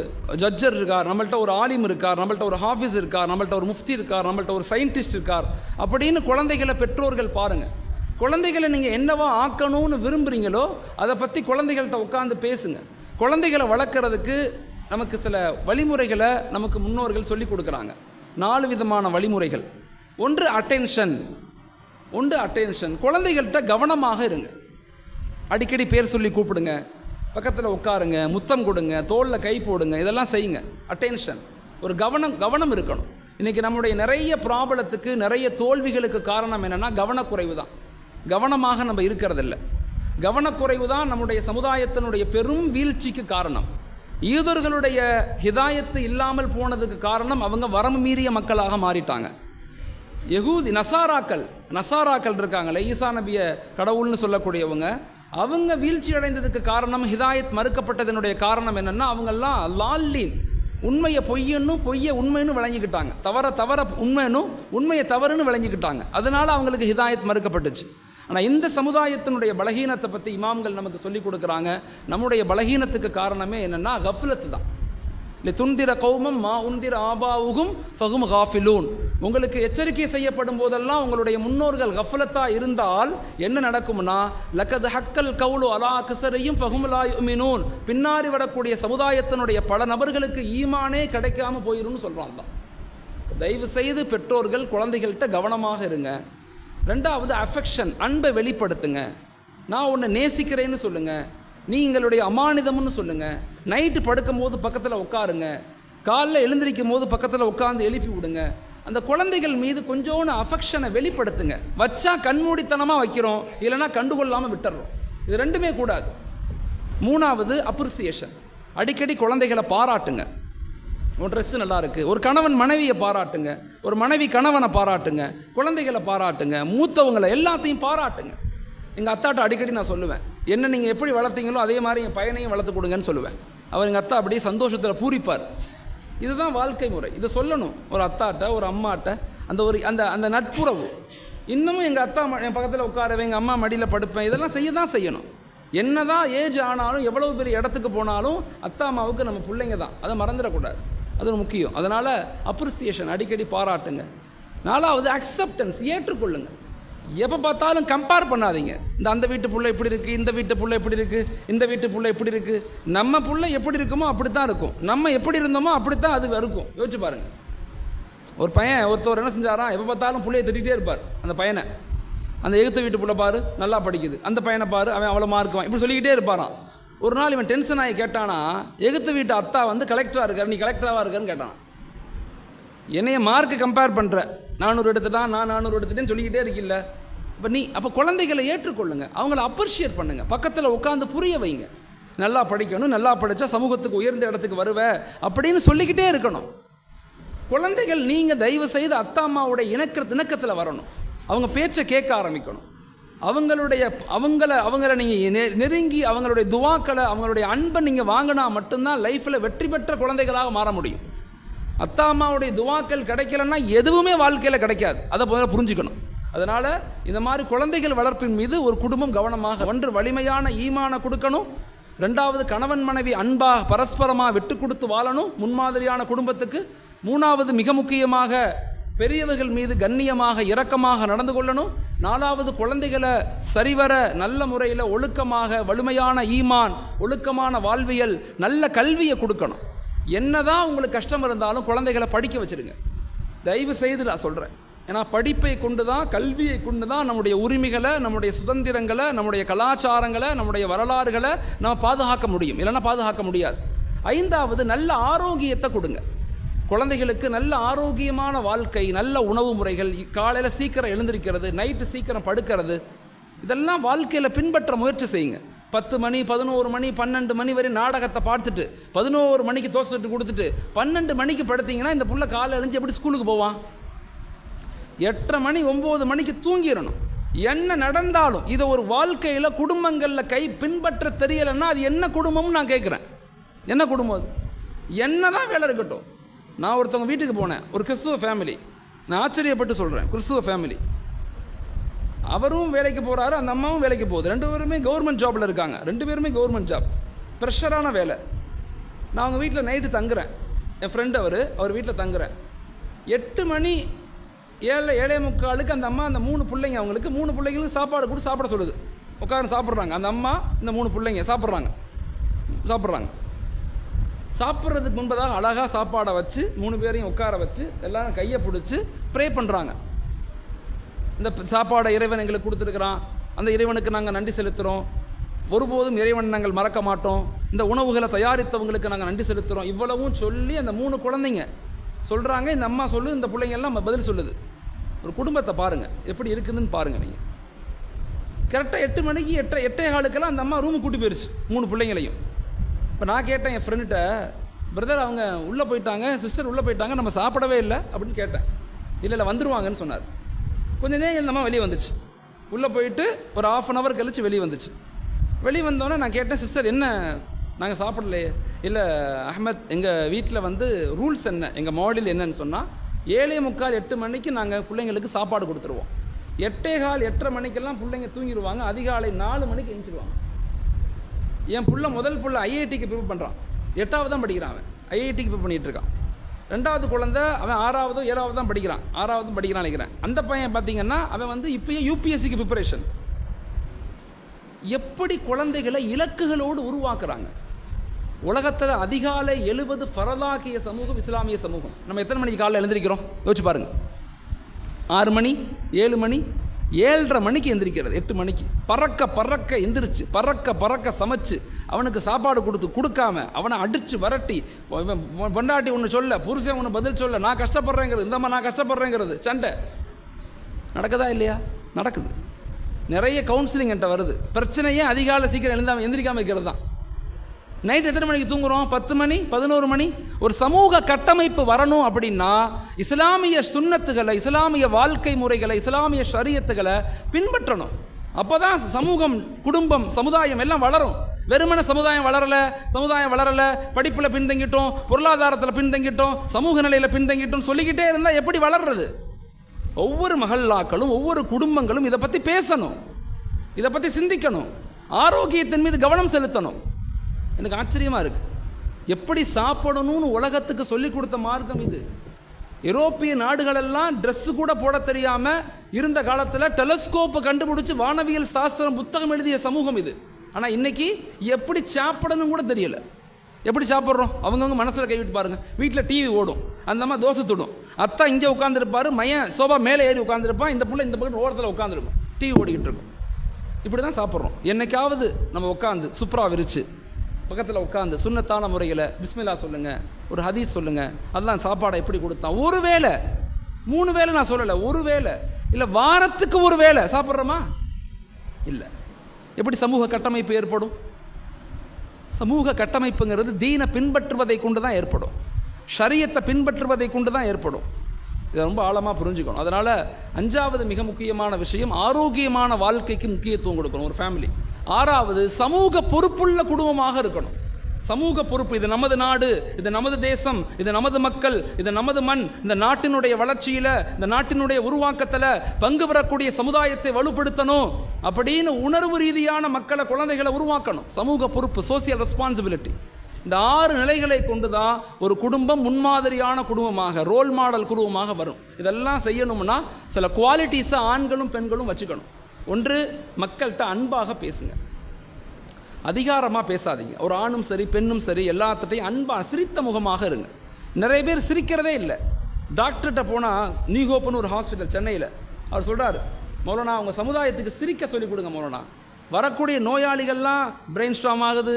ஜட்ஜர் இருக்கார், நம்மள்ட்ட ஒரு ஆலிம் இருக்கார், நம்மள்ட்ட ஒரு ஹாஃபிஸ் இருக்கார், நம்மள்ட்ட ஒரு முஃப்தி இருக்கார், நம்மள்ட்ட ஒரு சயின்டிஸ்ட் இருக்கார் அப்படின்னு குழந்தைகளை பெற்றோர்கள் பாருங்கள். குழந்தைகளை நீங்கள் என்னவா ஆக்கணும்னு விரும்புகிறீங்களோ அதை பற்றி குழந்தைகள்கிட்ட உட்காந்து பேசுங்க. குழந்தைகளை வளர்க்குறதுக்கு நமக்கு சில வழிமுறைகளை நமக்கு முன்னோர்கள் சொல்லி கொடுக்குறாங்க. 4 விதமான வழிமுறைகள். ஒன்று அட்டென்ஷன். குழந்தைகள்கிட்ட கவனமாக இருங்க. அடிக்கடி பேர் சொல்லி கூப்பிடுங்க, பக்கத்தில் உட்காருங்க, முத்தம் கொடுங்க, தோளில் கை போடுங்க, இதெல்லாம் செய்யுங்க. அட்டென்ஷன். ஒரு கவனம் இருக்கணும். இன்றைக்கி நம்முடைய நிறைய ப்ராப்ளத்துக்கு, நிறைய தோல்விகளுக்கு காரணம் என்னென்னா கவனக்குறைவு தான். கவனமாக நம்ம இருக்கிறதில்ல. கவனக்குறைவு தான் நம்முடைய சமுதாயத்தினுடைய பெரும் வீழ்ச்சிக்கு காரணம். யூதர்களுடைய ஹிதாயத்து இல்லாமல் போனதுக்கு காரணம் அவங்க வரம்பு மீறிய மக்களாக மாறிட்டாங்க. யகூதி நசாராக்கள் இருக்காங்களே, ஈசா நபிய கடவுள்னு சொல்லக்கூடியவங்க, அவங்க வீழ்ச்சி அடைந்ததுக்கு காரணம், ஹிதாயத் மறுக்கப்பட்டதனுடைய காரணம் என்னென்னா, அவங்கெல்லாம் லால்லீன், உண்மையை பொய்யன்னு, பொய்யை உண்மைன்னு விளங்கிக்கிட்டாங்க, தவற உண்மைன்னு, உண்மையை தவறுன்னு விளங்கிக்கிட்டாங்க. அதனால அவங்களுக்கு ஹிதாயத் மறுக்கப்பட்டுச்சு. ஆனால் இந்த சமுதாயத்தினுடைய பலகீனத்தை பற்றி இமாம்கள் நமக்கு சொல்லிக் கொடுக்குறாங்க. நம்முடைய பலகீனத்துக்கு காரணமே என்னென்னா கஃப்லத்து தான். இல்லை துந்திர கௌமம் மா உந்திர ஆபாவுகும் ஃபஹும் காஃபிலூன். உங்களுக்கு எச்சரிக்கை செய்யப்படும் போதெல்லாம் உங்களுடைய முன்னோர்கள் கஃப்லத்தாக இருந்தால் என்ன நடக்கும்னா, லக்கது ஹக்கல் கவுலு அலா கசரையும் ஃபஹும் லா யுமினூன். பின்னாடி வரக்கூடிய சமுதாயத்தினுடைய பல நபர்களுக்கு ஈமானே கிடைக்காம போயிடும்னு சொல்கிறாங்க. தயவு செய்து பெற்றோர்கள் குழந்தைகள்கிட்ட கவனமாக இருங்க. 2வது அஃபெக்ஷன், அன்பை வெளிப்படுத்துங்க. நான் உன்னை நேசிக்கிறேன்னு சொல்லுங்கள், நீ எங்களுடைய அமானிதம்னு சொல்லுங்கள். நைட்டு படுக்கும் போது பக்கத்தில் உட்காருங்க, காலைல எழுந்திரிக்கும் போது பக்கத்தில் உட்காந்து எழுப்பி விடுங்க. அந்த குழந்தைகள் மீது கொஞ்சோன்னு அஃபெக்ஷனை வெளிப்படுத்துங்க. வச்சா கண்மூடித்தனமாக வைக்கிறோம், இல்லைனா கண்டுகொள்ளாமல் விட்டுறோம். இது 2மே கூடாது. 3வது அப்ரிசியேஷன். அடிக்கடி குழந்தைகளை பாராட்டுங்க. உன் ட்ரெஸ்ஸு நல்லா இருக்குது. ஒரு கணவன் மனைவியை பாராட்டுங்க, ஒரு மனைவி கணவனை பாராட்டுங்க, குழந்தைகளை பாராட்டுங்க, மூத்தவங்களை எல்லாத்தையும் பாராட்டுங்க. எங்கள் அத்தாட்ட அடிக்கடி நான் சொல்லுவேன், என்ன நீங்கள் எப்படி வளர்த்தீங்களோ அதே மாதிரி என் பையனையும் வளர்த்து கொடுங்கன்னு சொல்லுவேன். அவர் எங்கள் அத்தா அப்படியே சந்தோஷத்தில் பூரிப்பார். இதுதான் வாழ்க்கை முறை. இதை சொல்லணும் ஒரு அத்தாட்ட, ஒரு அம்மாட்ட. அந்த ஒரு அந்த அந்த நட்புறவு இன்னமும் எங்கள் அத்தா என் பக்கத்தில் உட்காரவே, எங்கள் அம்மா மடியில் படுப்பேன், இதெல்லாம் செய்ய தான் செய்யணும். என்னதான் ஏஜ் ஆனாலும், எவ்வளவு பெரிய இடத்துக்கு போனாலும் அத்தா அம்மாவுக்கு நம்ம பிள்ளைங்க தான், அதை மறந்துடக்கூடாது. அது ஒரு முக்கியம். அதனால் அப்ரிசியேஷன் அடிக்கடி பாராட்டுங்க. 4வது அக்செப்டன்ஸ், ஏற்றுக்கொள்ளுங்க. எப்போ பார்த்தாலும் கம்பேர் பண்ணாதீங்க. அந்த வீட்டு புள்ள இப்படி இருக்குது, இந்த வீட்டு புள்ள இப்படி இருக்குது, இந்த வீட்டு புள்ள இப்படி இருக்குது. நம்ம புள்ள எப்படி இருக்குமோ அப்படி தான் இருக்கும், நம்ம எப்படி இருந்தோமோ அப்படித்தான் அது இருக்கும். யோசிச்சு பாருங்கள். ஒரு பையன் ஒருத்தவர் என்ன செஞ்சாராம், எப்போ பார்த்தாலும் பிள்ளையை திட்டிகிட்டே இருப்பார். அந்த பையனை, அந்த எகுத்த வீட்டு புள்ள பாரு நல்லா படிக்குது, அந்த பையனை பாரு அவன் அவ்வளோ மார்க்குவான், இப்படி சொல்லிக்கிட்டே இருப்பாரான். ஒரு நாள் இவன் டென்ஷன் ஆகி கேட்டானா, எகுத்த வீட்டு அத்தா வந்து கலெக்டராக இருக்கார், நீ கலெக்டராக இருக்காருன்னு கேட்டான். என்னைய மார்க்கு கம்பேர் பண்ணுற, 400 எடுத்துட்டான், நான் 400 எடுத்துட்டேன்னு சொல்லிக்கிட்டே இருக்கில்ல. இப்போ அப்போ குழந்தைகளை ஏற்றுக்கொள்ளுங்க, அவங்கள அப்ரிஷியேட் பண்ணுங்க, பக்கத்தில் உட்காந்து புரிய வைங்க. நல்லா படிக்கணும், நல்லா படித்தா சமூகத்துக்கு உயர்ந்த இடத்துக்கு வருவ அப்படின்னு சொல்லிக்கிட்டே இருக்கணும். குழந்தைகள் நீங்கள் தயவு செய்து அத்தா அம்மாவுடைய இணக்கத்தில் வரணும். அவங்க பேச்சை கேட்க ஆரம்பிக்கணும். அவங்கள நீங்கள் நெருங்கி அவங்களுடைய துவாக்களை, அவங்களுடைய அன்பை நீங்கள் வாங்கினா மட்டும்தான் லைஃப்பில் வெற்றி பெற்ற குழந்தைகளாக மாற முடியும். அத்தா அம்மாவுடைய துவாக்கள் கிடைக்கலன்னா எதுவுமே வாழ்க்கையில் கிடைக்காது. அதை முதல்ல புரிஞ்சுக்கணும். அதனால் இந்த மாதிரி குழந்தைகள் வளர்ப்பின் மீது ஒரு குடும்பம் கவனமாக, ஒன்று வலிமையான ஈமானை கொடுக்கணும், 2வது கணவன் மனைவி அன்பாக பரஸ்பரமாக விட்டு கொடுத்து வாழணும் முன்மாதிரியான குடும்பத்துக்கு, 3வது மிக முக்கியமாக பெரியவர்கள் மீது கண்ணியமாக இரக்கமாக நடந்து கொள்ளணும், 4வது குழந்தைகளை சரிவர நல்ல முறையில் ஒழுக்கமாக, வலிமையான ஈமான், ஒழுக்கமான வாழ்வியல், நல்ல கல்வியை கொடுக்கணும். என்னதான் உங்களுக்கு கஷ்டம் இருந்தாலும் குழந்தைகளை படிக்க வச்சிருங்க தயவு செய்து. நான் சொல்கிறேன், ஏன்னா படிப்பை கொண்டு தான், கல்வியை கொண்டு தான் நம்முடைய உரிமைகளை, நம்முடைய சுதந்திரங்களை, நம்முடைய கலாச்சாரங்களை, நம்முடைய வரலாறுகளை நம்ம பாதுகாக்க முடியும், இல்லைன்னா பாதுகாக்க முடியாது. 5வது நல்ல ஆரோக்கியத்தை கொடுங்க குழந்தைகளுக்கு. நல்ல ஆரோக்கியமான வாழ்க்கை, நல்ல உணவு முறைகள், காலையில் சீக்கிரம் எழுந்திருக்கிறது, நைட்டு சீக்கிரம் படுக்கிறது, இதெல்லாம் வாழ்க்கையில் பின்பற்ற முயற்சி செய்யுங்க. 10 மணி 11 மணி 12 மணி வரை நாடகத்தை பார்த்துட்டு 11 மணிக்கு தோசை கொடுத்துட்டு 12 மணிக்கு படுத்தீங்கன்னா இந்த புள்ள காலை எழுந்து எப்படி ஸ்கூலுக்கு போவான்? 8:30 மணி 9 மணிக்கு தூங்கிடணும். என்ன நடந்தாலும் இதை ஒரு வாழ்க்கையில் குடும்பங்களில் பின்பற்ற தெரியலைன்னா அது என்ன குடும்பம்னு நான் கேட்குறேன். என்ன குடும்பம் அது? என்னதான் வேலை இருக்கட்டும். நான் ஒருத்தவங்க வீட்டுக்கு போனேன், ஒரு கிறிஸ்துவ ஃபேமிலி, நான் ஆச்சரியப்பட்டு சொல்கிறேன், கிறிஸ்துவ ஃபேமிலி. அவரும் வேலைக்கு போகிறாரு, அந்த அம்மாவும் வேலைக்கு போகுது, 2 பேருமே கவர்மெண்ட் ஜாபில் இருக்காங்க, 2 பேருமே கவர்மெண்ட் ஜாப், ப்ரெஷரான வேலை. நான் அவங்க வீட்டில் நைட்டு தங்குறேன், என் ஃப்ரெண்டு அவர் வீட்டில் தங்குறேன். 8 மணி 7:45 அந்த அம்மா அந்த 3 பிள்ளைங்க, அவங்களுக்கு 3 பிள்ளைங்களுக்கு சாப்பாடு கொடுத்து சாப்பிட சொல்லுது. உட்காந்து சாப்பிட்றாங்க, அந்த அம்மா இந்த 3 பிள்ளைங்க சாப்பிட்றாங்க. சாப்பிட்றதுக்கு முன்பதாக அழகாக சாப்பாடை வச்சு 3 பேரையும் உட்கார வச்சு எல்லாரும் கையை பிடிச்சி ப்ரே பண்ணுறாங்க. இந்த சாப்பாடை இறைவன் எங்களுக்கு கொடுத்துருக்குறான், அந்த இறைவனுக்கு நாங்கள் நன்றி செலுத்துகிறோம், ஒருபோதும் இறைவன் நாங்கள் மறக்க மாட்டோம், இந்த உணவுகளை தயாரித்தவங்களுக்கு நாங்கள் நன்றி செலுத்துகிறோம், இவ்வளவும் சொல்லி அந்த 3 குழந்தைங்க சொல்கிறாங்க. இந்த அம்மா சொல்லு, இந்த பிள்ளைங்கெல்லாம் பதில் சொல்லுது. ஒரு குடும்பத்தை பாருங்கள் எப்படி இருக்குதுன்னு பாருங்கள் நீங்கள். கரெக்டாக 8 மணிக்கு 8:15 அந்த அம்மா ரூமுக்கு கூட்டி போயிடுச்சு 3 பிள்ளைங்களையும். இப்போ நான் கேட்டேன் என் ஃப்ரெண்ட்ட, பிரதர் அவங்க உள்ளே போயிட்டாங்க, சிஸ்டர் உள்ளே போயிட்டாங்க, நம்ம சாப்பிடவே இல்லை அப்படின்னு கேட்டேன். இல்லை வந்துடுவாங்கன்னு சொன்னார். கொஞ்சம் நேரம் இந்த அம்மா வெளியே வந்துச்சு, உள்ளே போயிட்டு ஒரு 1/2 hour கழித்து வெளியே வந்துச்சு. வெளியே வந்தோன்னே நான் கேட்டேன், சிஸ்டர் என்ன நாங்கள் சாப்பிடலையே? இல்லை அஹ்மத், எங்கள் வீட்டில் ரூல்ஸ் என்ன, எங்கள் மாடல் என்னன்னு சொன்னால் 7:45 8 மணிக்கு நாங்கள் பிள்ளைங்களுக்கு சாப்பாடு கொடுத்துருவோம். 8:15 8:30 மணிக்கெல்லாம் பிள்ளைங்க தூங்கிடுவாங்க, அதிகாலை 4 மணிக்கு எழுந்திருவாங்க. என் முதல் புள்ள ஐஐடிக்கு ப்ரிப்பேர் பண்ணுறான், 8வது தான் படிக்கிறான், அவன் ஐஐடிக்கு ப்ரிப்பேர் பண்ணிகிட்டு இருக்கான். 2வது குழந்தை அவன் 6வது 7வது தான் படிக்கிறான், 6வது படிக்கிறான் நினைக்கிறேன். அந்த பையன் பார்த்தீங்கன்னா அவன் இப்போயே யூபிஎஸ்சிக்கு ப்ரிப்பரேஷன்ஸ். எப்படி குழந்தைகளை இலக்குகளோடு உருவாக்குறாங்க. உலகத்தில் அதிகாலை 70 ஃபரலாக்கிய சமூகம் இஸ்லாமிய சமூகம். நம்ம எத்தனை மணிக்கு காலையில் எழுந்திருக்கிறோம் யோசிச்சு பாருங்கள். 6 மணி 7 மணி 7:30 மணிக்கு எந்திரிக்கிறது, 8 மணிக்கு பறக்க எந்திரிச்சு பறக்க சமைச்சு அவனுக்கு சாப்பாடு கொடுக்காம அவனை அடித்து வரட்டி, பொண்டாட்டி ஒன்று சொல்ல, புருஷன் ஒன்று பதில் சொல்ல, நான் கஷ்டப்படுறேங்கிறது, இந்தம்மா நான் கஷ்டப்படுறேங்கிறது, சண்டை நடக்குதா இல்லையா? நடக்குது. நிறைய கவுன்சிலிங் என்கிட்ட வருது. பிரச்சனையே அதிகாலை சீக்கிரம் எந்திரிக்காமல் இருக்கிறது தான். நைட் எத்தனை மணிக்கு தூங்குறோம்? 10 மணி, 11 மணி. ஒரு சமூக கட்டமைப்பு வரணும் அப்படின்னா இஸ்லாமிய சுன்னத்துகளை, இஸ்லாமிய வாழ்க்கை முறைகளை, இஸ்லாமிய ஷரியத்துகளை பின்பற்றணும். அப்போதான் சமூகம், குடும்பம், சமுதாயம் எல்லாம் வளரும். வெறுமன சமுதாயம் வளரல, படிப்பில் பின்தங்கிட்டோம், பொருளாதாரத்தில் பின்தங்கிட்டோம், சமூக நிலையில் பின்தங்கிட்டோம் சொல்லிக்கிட்டே இருந்தால் எப்படி வளர்றது? ஒவ்வொரு மஹல்லாக்களும், ஒவ்வொரு குடும்பங்களும் இதை பற்றி பேசணும், இதை பற்றி சிந்திக்கணும், ஆரோக்கியத்தின் மீது கவனம் செலுத்தணும். எனக்கு ஆச்சரியமாக இருக்கு, எப்படி சாப்பிடணும்னு உலகத்துக்கு சொல்லிக் கொடுத்த மார்க்கம் இது. யூரோப்பிய நாடுகளெல்லாம் ட்ரெஸ்ஸு கூட போட தெரியாமல் இருந்த காலத்தில் டெலஸ்கோப்பை கண்டுபிடிச்சி வானவியல் சாஸ்திரம் புத்தகம் எழுதிய சமூகம் இது. ஆனால் இன்னைக்கு எப்படி சாப்பிடணும் கூட தெரியல. எப்படி சாப்பிட்றோம்? அவங்கவுங்க மனசில் கைவிட்டு பாருங்கள். வீட்டில் டிவி ஓடும், அந்த அம்மா தோசை துடும், அத்தா இங்கே உட்காந்துருப்பாரு, மையன் சோபா மேலே ஏறி உட்காந்துருப்பான், இந்த பிள்ளை இந்த பக்கம் ஓரத்தில் உட்காந்துருக்கும், டிவி ஓடிக்கிட்டு இருக்கும். இப்படி தான் சாப்பிட்றோம். என்னைக்காவது நம்ம உட்காந்து சுப்ரா விரிச்சு பக்கத்தில் உட்காந்து சுன்னத்தான முறையில் பிஸ்மில்லா சொல்லுங்கள், ஒரு ஹதீஸ் சொல்லுங்கள், அதெல்லாம் சாப்பாடை எப்படி கொடுத்தான்? ஒரு வேளை, 3 வேளை நான் சொல்லலை, ஒரு வேளை இல்லை, வாரத்துக்கு ஒரு வேளை சாப்பிட்றோமா? இல்லை. எப்படி சமூக கட்டமைப்பு ஏற்படும்? சமூக கட்டமைப்புங்கிறது தீனை பின்பற்றுவதை கொண்டு தான் ஏற்படும், ஷரியத்தை பின்பற்றுவதை கொண்டு தான் ஏற்படும். இதை ரொம்ப ஆழமாக புரிஞ்சுக்கணும். அதனால் 5வது மிக முக்கியமான விஷயம், ஆரோக்கியமான வாழ்க்கைக்கு முக்கியத்துவம் கொடுக்கணும் ஒரு ஃபேமிலி. 6வது, சமூக பொறுப்புள்ள குடும்பமாக இருக்கணும். சமூக பொறுப்பு, இது நமது நாடு, இது நமது தேசம், இது நமது மக்கள், இது நமது மண், இந்த நாட்டினுடைய வளர்ச்சியில், இந்த நாட்டினுடைய உருவாக்கத்தில் பங்கு பெறக்கூடிய சமுதாயத்தை வலுப்படுத்தணும் அப்படின்னு உணர்வு ரீதியான மக்களை, குழந்தைகளை உருவாக்கணும். சமூக பொறுப்பு, சோசியல் ரெஸ்பான்சிபிலிட்டி. இந்த 6 நிலைகளை கொண்டு தான் ஒரு குடும்பம் முன்மாதிரியான குடும்பமாக, ரோல் மாடல் குடும்பமாக வரும். இதெல்லாம் செய்யணும்னா சில குவாலிட்டிஸை ஆண்களும் பெண்களும் வச்சுக்கணும். ஒன்று, மக்கள்கிட்ட அன்பாக பேசுங்க, அதிகாரமாக பேசாதீங்க. ஒரு ஆணும் சரி பெண்ணும் சரி எல்லாத்துட்டையும் அன்பாக, சிரித்த முகமாக இருங்க. நிறைய பேர் சிரிக்கிறதே இல்லை. டாக்டர்கிட்ட போனால், நீகோப்புன்னு ஒரு ஹாஸ்பிட்டல் சென்னையில், அவர் சொல்கிறார், மௌலானா உங்கள் சமுதாயத்துக்கு சிரிக்க சொல்லிக் கொடுங்க மௌலானா. வரக்கூடிய நோயாளிகள்லாம் பிரெயின் ஸ்ட்ராம் ஆகுது,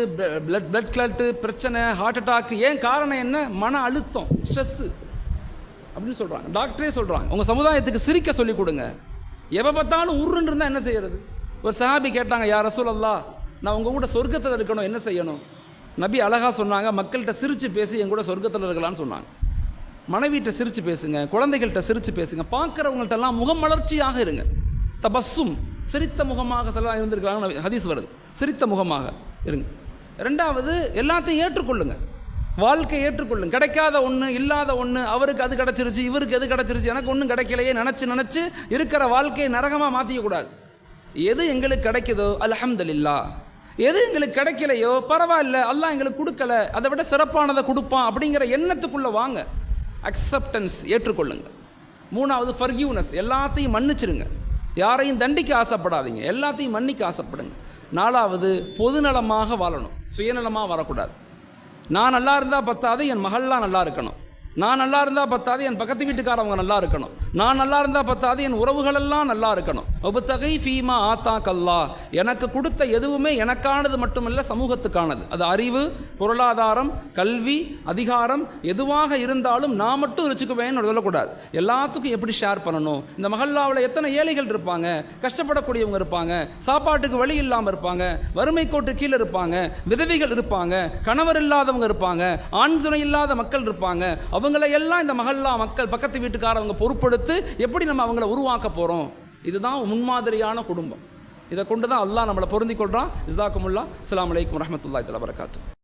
பிளட் கிளட்டு பிரச்சனை, ஹார்ட் அட்டாக். ஏன் காரணம் என்ன? மன அழுத்தம், ஸ்ட்ரெஸ்ஸு அப்படின்னு சொல்கிறாங்க. டாக்டரே சொல்கிறாங்க, உங்கள் சமுதாயத்துக்கு சிரிக்க சொல்லிக் கொடுங்க. எப்போ பார்த்தாலும் உருன்னு இருந்தால் என்ன செய்யறது? ஒரு சஹாபி கேட்டாங்க, யா ரசூலல்லாஹ், நான் உங்கள் கூட சொர்க்கத்தில் இருக்கணும், என்ன செய்யணும்? நபி அழகாக சொன்னாங்க, மக்கள்கிட்ட சிரித்து பேசி என் கூட சொர்க்கத்தில் இருக்கலான்னு சொன்னாங்க. மனைவிட்ட சிரித்து பேசுங்க, குழந்தைகள்கிட்ட சிரித்து பேசுங்க, பார்க்குறவங்கள்ட்டெல்லாம் முகம் மலர்ச்சியாக இருங்க. தபஸ்ஸும், சிரித்த முகமாக சில இருந்திருக்காங்க, ஹதீஸ் வருது, சிரித்த முகமாக இருங்க. 2வது, எல்லாத்தையும் ஏற்றுக்கொள்ளுங்க, வாழ்க்கையை ஏற்றுக்கொள்ளுங்க. கிடைக்காத ஒன்று, இல்லாத ஒன்று, அவருக்கு அது கிடச்சிருச்சு, இவருக்கு எது கிடச்சிருச்சு, எனக்கு ஒன்றும் கிடைக்கலையே நினச்சி இருக்கிற வாழ்க்கையை நரகமாக மாற்றிக்கக்கூடாது. எது எங்களுக்கு கிடைக்குதோ அல்ஹம்துலில்லாஹ், எது எங்களுக்கு கிடைக்கலையோ பரவாயில்ல, அல்லாஹ் எங்களுக்கு கொடுக்கல, அதை விட சிறப்பானதை கொடுப்பான் அப்படிங்கிற எண்ணத்துக்குள்ளே வாங்க. அக்செப்டன்ஸ், ஏற்றுக்கொள்ளுங்க. 3வது, ஃபர்கிவ்னஸ், எல்லாத்தையும் மன்னிச்சிருங்க. யாரையும் தண்டிக்க ஆசைப்படாதீங்க, எல்லாத்தையும் மன்னிக்க ஆசைப்படுங்க. 4வது, பொதுநலமாக வாழணும், சுயநலமாக வரக்கூடாது. நான் நல்லா இருந்தால் பத்தாது, என் மகள்லாம் நல்லா இருக்கணும். நான் நல்லா இருந்தால் பத்தாது, என் பக்கத்து வீட்டுக்காரவங்க நல்லா இருக்கணும். நான் நல்லா இருந்தால் பத்தாது, என் உறவுகளெல்லாம் நல்லா இருக்கணும். ஒபுத்தகை ஃபீமா ஆத்தா கல்லா, எனக்கு கொடுத்த எதுவுமே எனக்கானது மட்டுமல்ல, சமூகத்துக்கானது. அது அறிவு, பொருளாதாரம், கல்வி, அதிகாரம் எதுவாக இருந்தாலும் நான் மட்டும் வச்சுக்குவேன்னு சொல்லக்கூடாது. எல்லாத்துக்கும் எப்படி ஷேர் பண்ணணும். இந்த மஹல்லாவில் எத்தனை ஏழைகள் இருப்பாங்க, கஷ்டப்படக்கூடியவங்க இருப்பாங்க, சாப்பாட்டுக்கு வழி இல்லாமல் இருப்பாங்க, வறுமை கோட்டு கீழே இருப்பாங்க, விதவைகள் இருப்பாங்க, கணவர் இல்லாதவங்க இருப்பாங்க, ஆண் துணை இல்லாத மக்கள் இருப்பாங்க. அவங்களை எல்லாம் இந்த மஹல்லா மக்கள், பக்கத்து வீட்டுக்காரவங்க பொறுப்படுத்து எப்படி நம்ம அவங்கள உருவாக்க போகிறோம். இதுதான் முன்மாதிரியான குடும்பம். இதை கொண்டு தான் அல்லாஹ் நம்மளை பொருந்திக் கொள்கிறான். ஜஸாக்குமுல்லாஹ். அஸ்ஸலாமு அலைக்கும் வரஹ்மத்துல்லாஹி வபரகாத்துஹு.